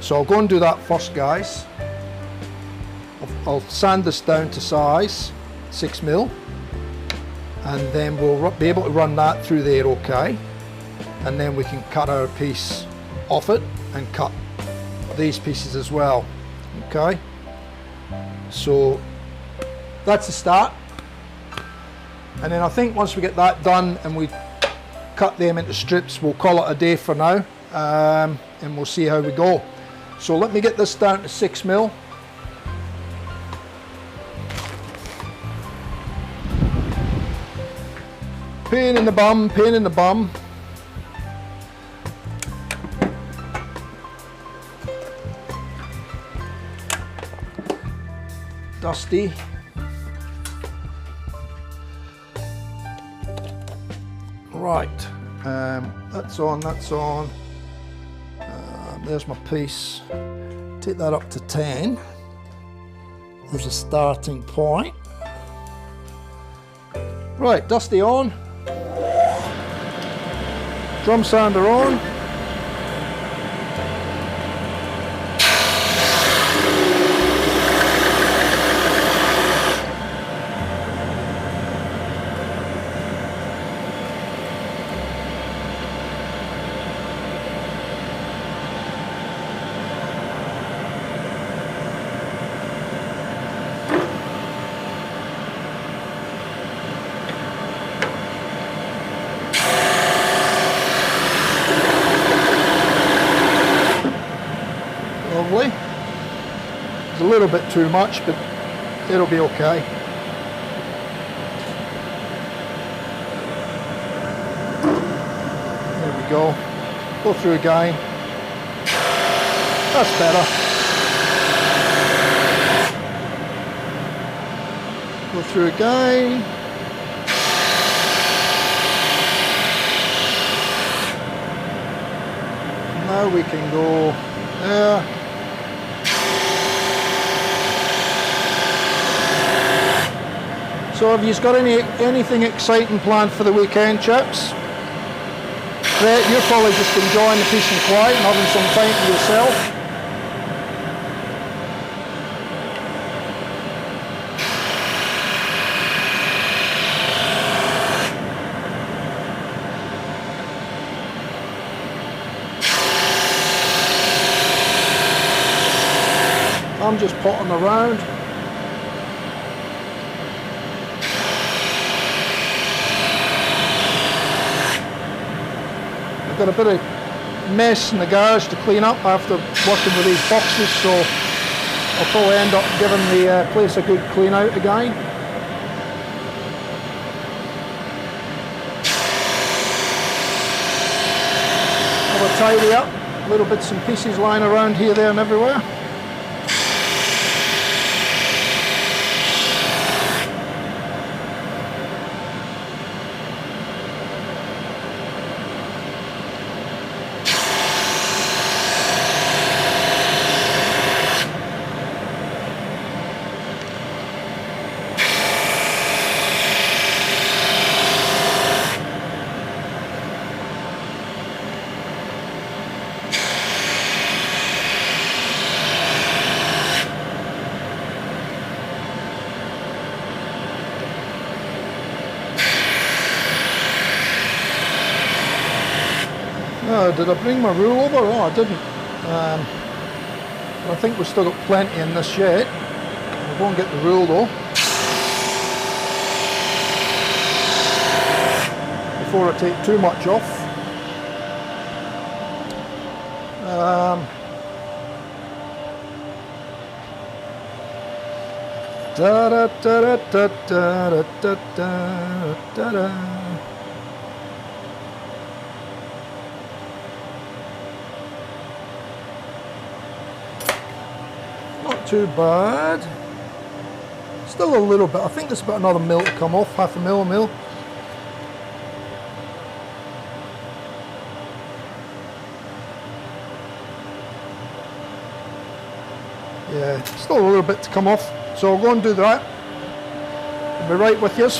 So I'll go and do that first, guys. I'll sand this down to size 6mm, and then we'll be able to run that through there, okay? And then we can cut our piece off it and cut these pieces as well, okay? So that's the start. And then I think once we get that done and we cut them into strips, we'll call it a day for now, and we'll see how we go. So let me get this down to 6mm. Pain in the bum, pain in the bum. Dusty. Right, that's on, that's on. There's my piece. Take that up to 10. There's a starting point. Right, Dusty on. Drum sander on. It's a little bit too much, but it'll be okay. There we go. Go through again. That's better. Go through again. Now we can go there. So have you got anything exciting planned for the weekend, chaps? You're probably just enjoying the peace and quiet and having some time to yourself. I'm just potting around. I've got a bit of mess in the garage to clean up after working with these boxes, so I'll probably end up giving the place a good clean out again. Have a tidy up, little bits and pieces lying around here, there and everywhere. Did I bring my rule over? Oh, I didn't. I think we've still got plenty in this yet. We'll go and get the rule though, before I take too much off. Da da da da da da da da da. Not too bad. Still a little bit. I think there's about another mil to come off, half a mil. Yeah, still a little bit to come off. So I'll go and do that. I'll be right with you.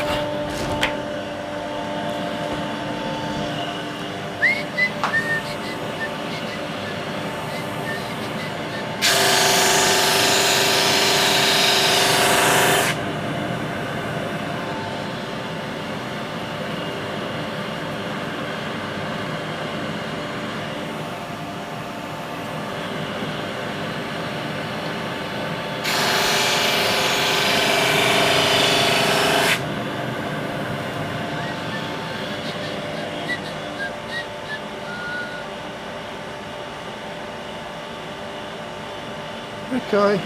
Okay, I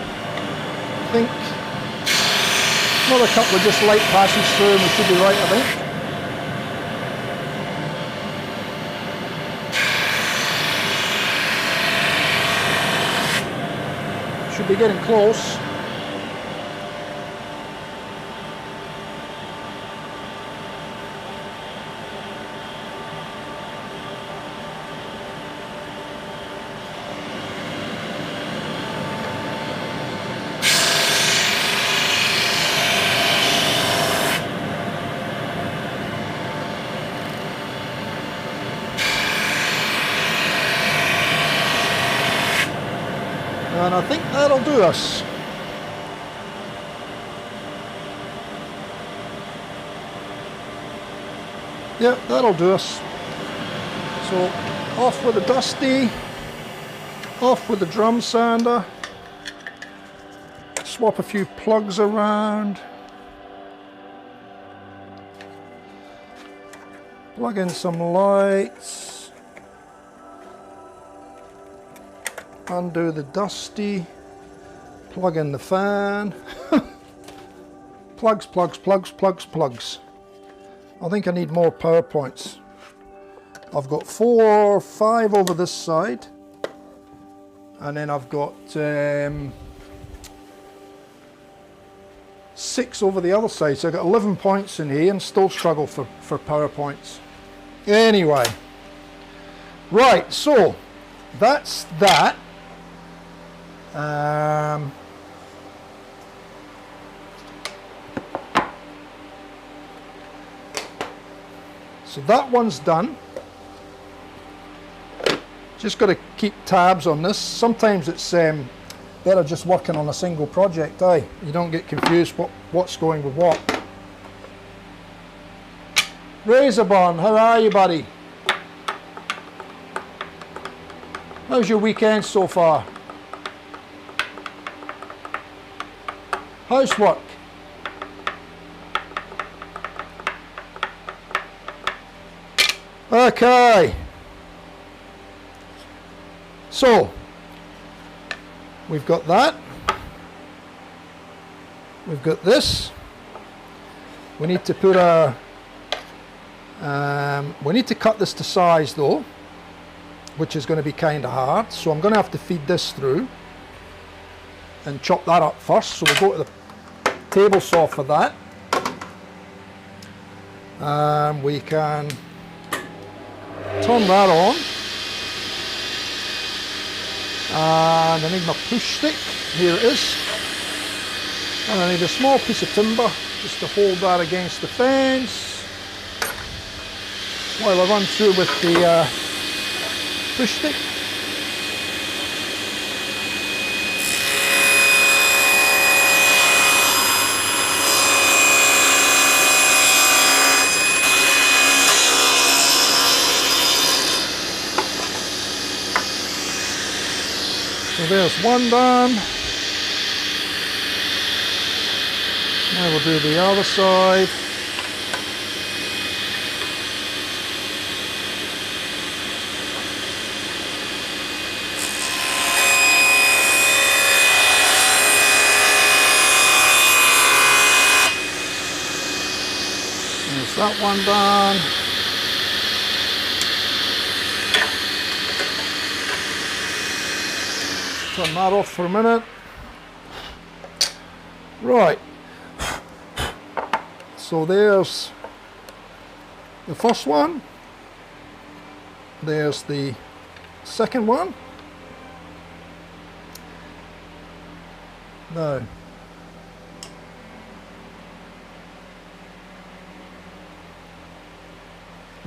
think another couple of just light passes through and we should be right, I think. Should be getting close. And I think that'll do us. Yep, that'll do us. So off with the dusty, off with the drum sander, swap a few plugs around, plug in some lights. Undo the dusty, plug in the fan. Plugs. I think I need more power points. I've got 4 or 5 over this side, and then I've got 6 over the other side, so I've got 11 points in here and still struggle for power points. Anyway, right, so that's that. So that one's done. Just got to keep tabs on this. Sometimes it's better just working on a single project, You don't get confused what's going with what. Razorburn, how are you, buddy? How's your weekend so far? Housework. Okay. So we've got that. We've got this. We need to put a. We need to cut this to size though, which is going to be kind of hard. So I'm going to have to feed this through and chop that up first. So we'll go to the table saw for that. We can turn that on. And I need my push stick. Here it is. And I need a small piece of timber just to hold that against the fence while I run through with the push stick. So there's one done. Now we'll do the other side. that one done. Turn that off for a minute. Right. So there's the first one. There's the second one. No.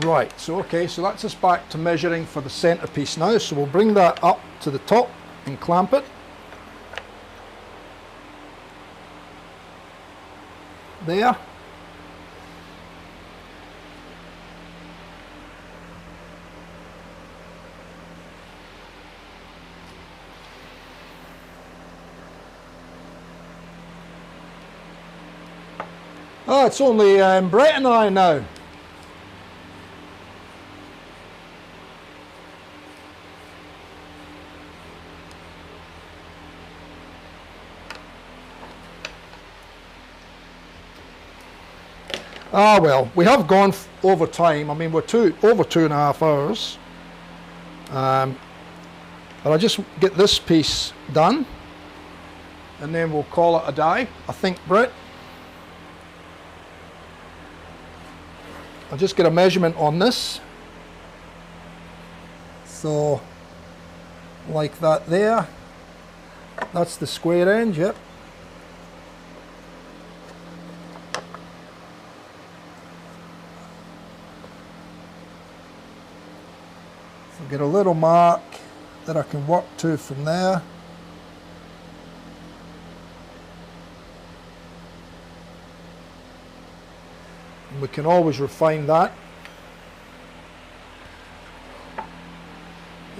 Right, so okay, so that's us back to measuring for the centerpiece now. So we'll bring that up to the top and clamp it. There. Oh, it's only Brett and I now. Ah well, we have gone over time. I mean, we're over 2.5 hours. But I'll just get this piece done, and then we'll call it a day, I think, Brett. I'll just get a measurement on this. So, like that there. That's the square end, yep. So get a little mark that I can work to from there. We can always refine that.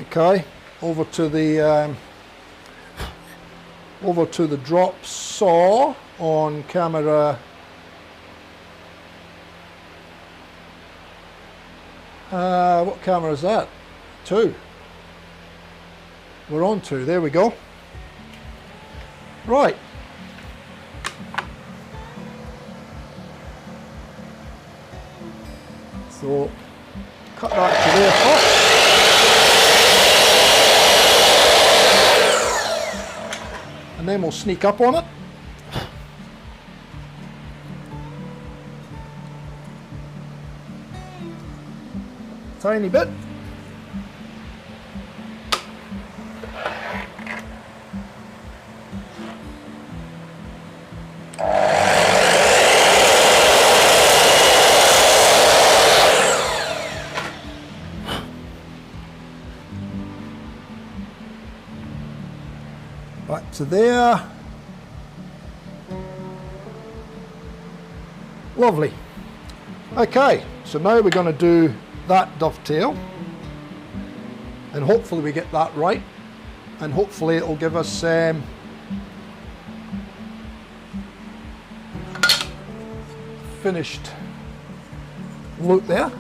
Okay, over to the drop saw on camera. What camera is that? 2. We're on 2. There we go. Right. So, cut that to there first, and then we'll sneak up on it. Tiny bit. Back to there. Lovely. Okay, so now we're going to do that dovetail, and hopefully we get that right, and hopefully it'll give us finished look there.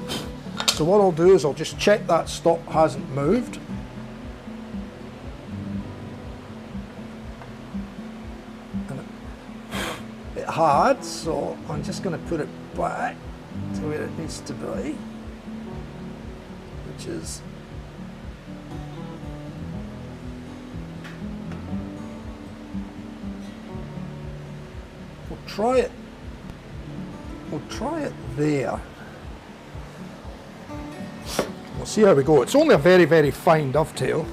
So what I'll do is I'll just check that stop hasn't moved. Hard, so I'm just going to put it back to where it needs to be, which is we'll try it there. We'll see how we go. It's only a very, very fine dovetail.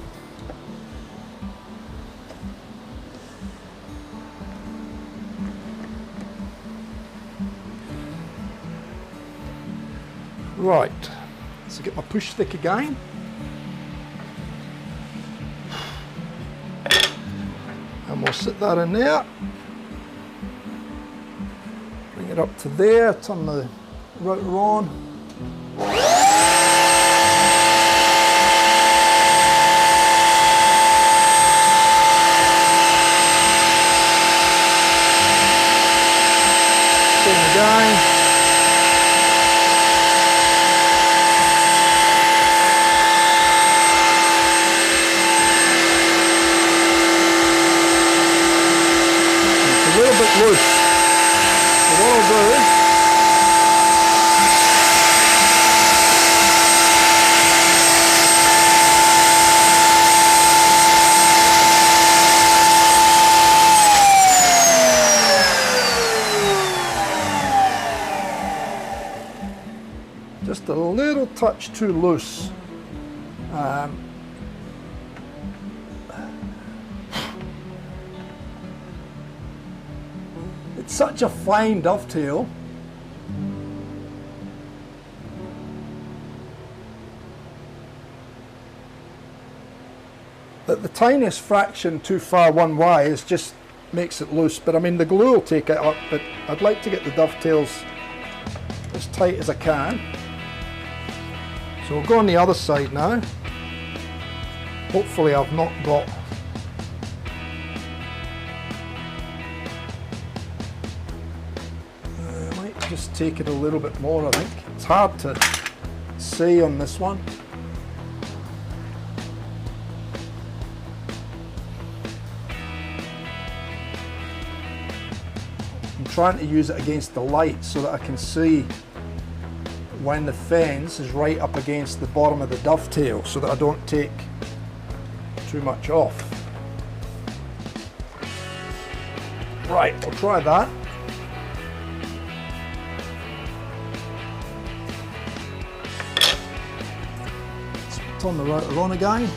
Right, so get my push stick again. And we'll sit that in there. Bring it up to there, turn the router on. Same again. Loose. So what I'll do touch too loose. It's such a fine dovetail. That the tiniest fraction too far one way is just makes it loose, but I mean the glue will take it up, but I'd like to get the dovetails as tight as I can. So we'll go on the other side now. Hopefully I've not got I might just take it a little bit more, I think. It's hard to say on this one. Trying to use it against the light so that I can see when the fence is right up against the bottom of the dovetail so that I don't take too much off. Right, we'll try that. Let's turn the router on again.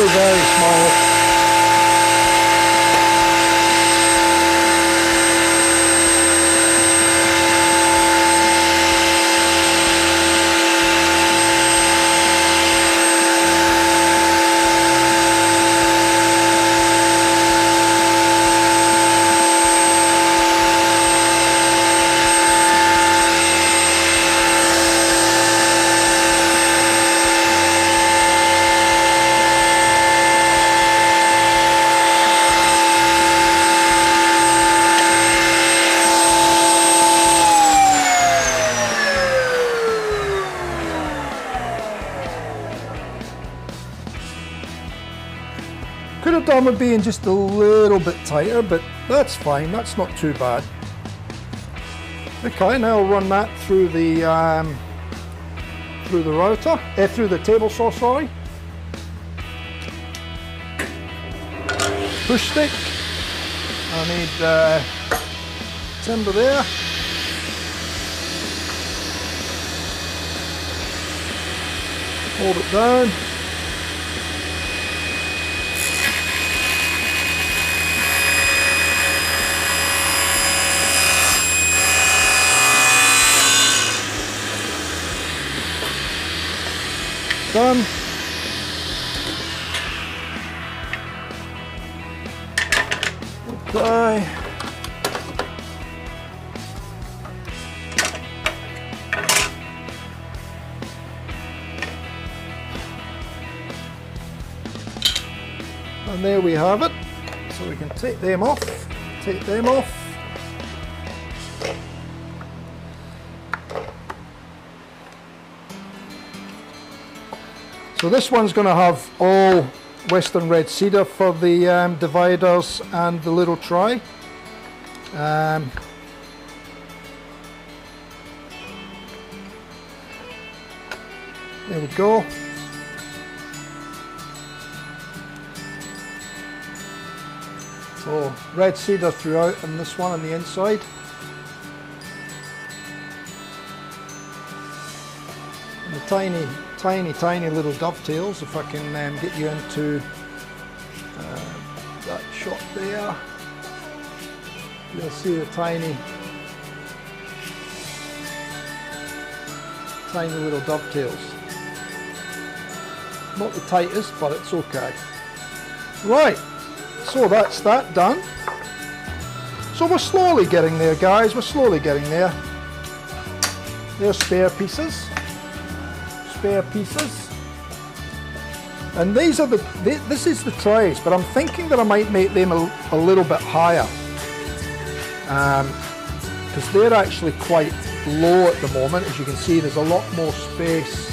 Very small. Could have done with being just a little bit tighter, but that's fine, that's not too bad. Okay, now I'll run that through the router, through the table saw, sorry. Push stick. I need timber there. Hold it down. Done. Okay. And there we have it. So we can take them off, take them off. So this one's going to have all Western red cedar for the dividers and the little tray. There we go. So red cedar throughout and this one on the inside. And the tiny little dovetails, if I can get you into that shot there. You'll see the tiny little dovetails. Not the tightest, but it's okay. Right, so that's that done. So we're slowly getting there, guys, we're slowly getting there. There's spare pieces. And these are this is the trays, but I'm thinking that I might make them a little bit higher because they're actually quite low at the moment. As you can see, there's a lot more space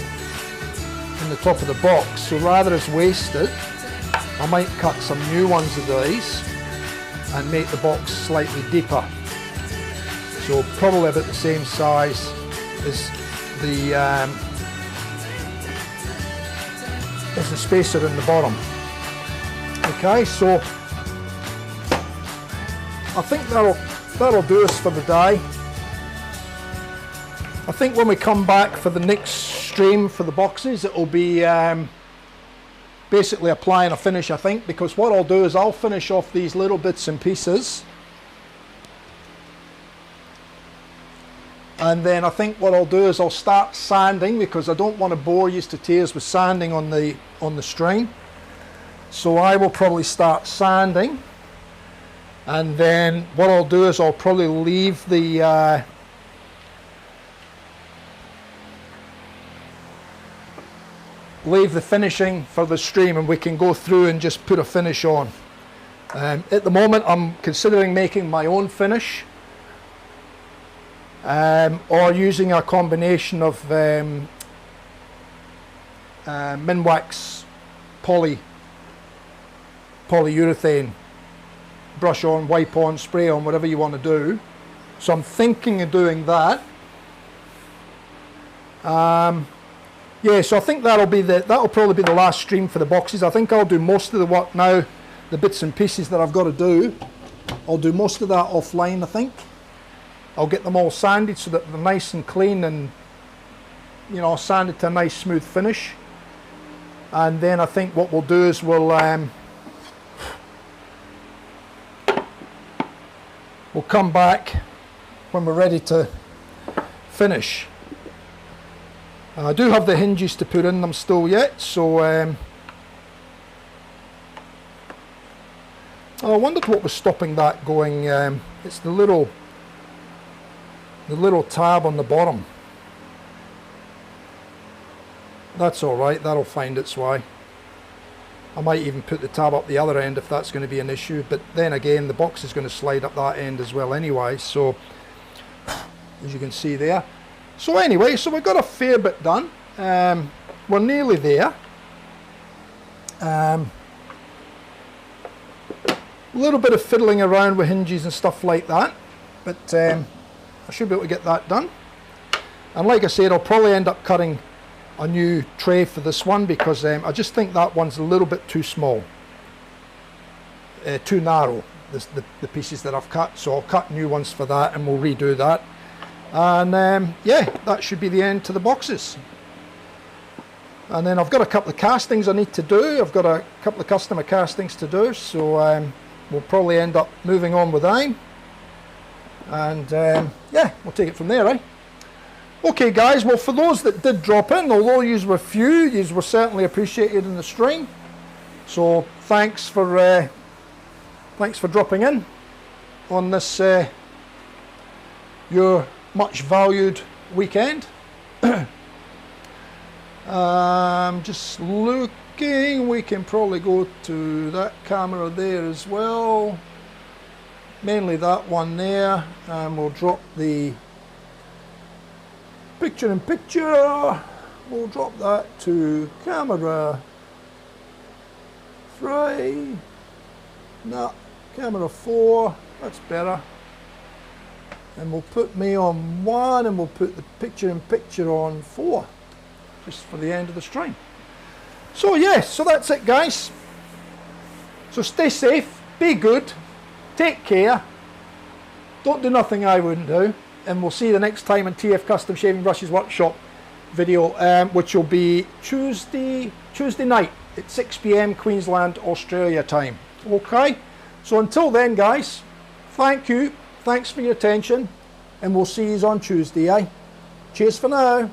in the top of the box, so rather as waste it, I might cut some new ones of these and make the box slightly deeper. So probably about the same size as the spacer in the bottom. Okay, so I think that'll do us for the day. I think when we come back for the next stream for the boxes, it will be basically applying a finish, I think, because what I'll do is I'll finish off these little bits and pieces, and then I think what I'll do is I'll start sanding, because I don't want to bore you to tears with sanding on the string. So I will probably start sanding, and then what I'll do is I'll probably leave the finishing for the stream, and we can go through and just put a finish on. At the moment I'm considering making my own finish, or using a combination of Minwax polyurethane, brush on, wipe on, spray on, whatever you want to do. So I'm thinking of doing that. Yeah, so I think that'll probably be the last stream for the boxes. I think I'll do most of the work now, the bits and pieces that I've got to do. I'll do most of that offline, I think. I'll get them all sanded so that they're nice and clean, and you know, sanded to a nice smooth finish. And then I think what we'll do is we'll come back when we're ready to finish. I do have the hinges to put in them still yet, so I wondered what was stopping that going. It's the little tab on the bottom. That's alright, that'll find its way. I might even put the tab up the other end if that's going to be an issue, but then again the box is going to slide up that end as well anyway, so as you can see there. So anyway, so we've got a fair bit done. We're nearly there. A little bit of fiddling around with hinges and stuff like that, but I should be able to get that done. And like I said, I'll probably end up cutting a new tray for this one, because I just think that one's a little bit too small, too narrow, the pieces that I've cut. So I'll cut new ones for that, and we'll redo that. And yeah, that should be the end to the boxes. And then I've got a couple of castings I need to do. I've got a couple of customer castings to do, so we'll probably end up moving on with them. And yeah, we'll take it from there, eh? Okay guys, well, for those that did drop in, although yous were few, yous were certainly appreciated in the stream. So thanks for dropping in on this your much valued weekend. Just looking, we can probably go to that camera there as well, mainly that one there, and we'll drop the picture in picture. We'll drop that to camera 3, no, camera 4, that's better. And we'll put me on 1, and we'll put the picture in picture on 4, just for the end of the stream. So yeah, so that's it guys. So stay safe, be good, take care, don't do nothing I wouldn't do, and we'll see you the next time in TF Custom Shaving Brushes Workshop video, which will be Tuesday night at 6 PM Queensland, Australia time. Okay, so until then guys, thank you. Thanks for your attention, and we'll see you on Tuesday, eh? Cheers for now.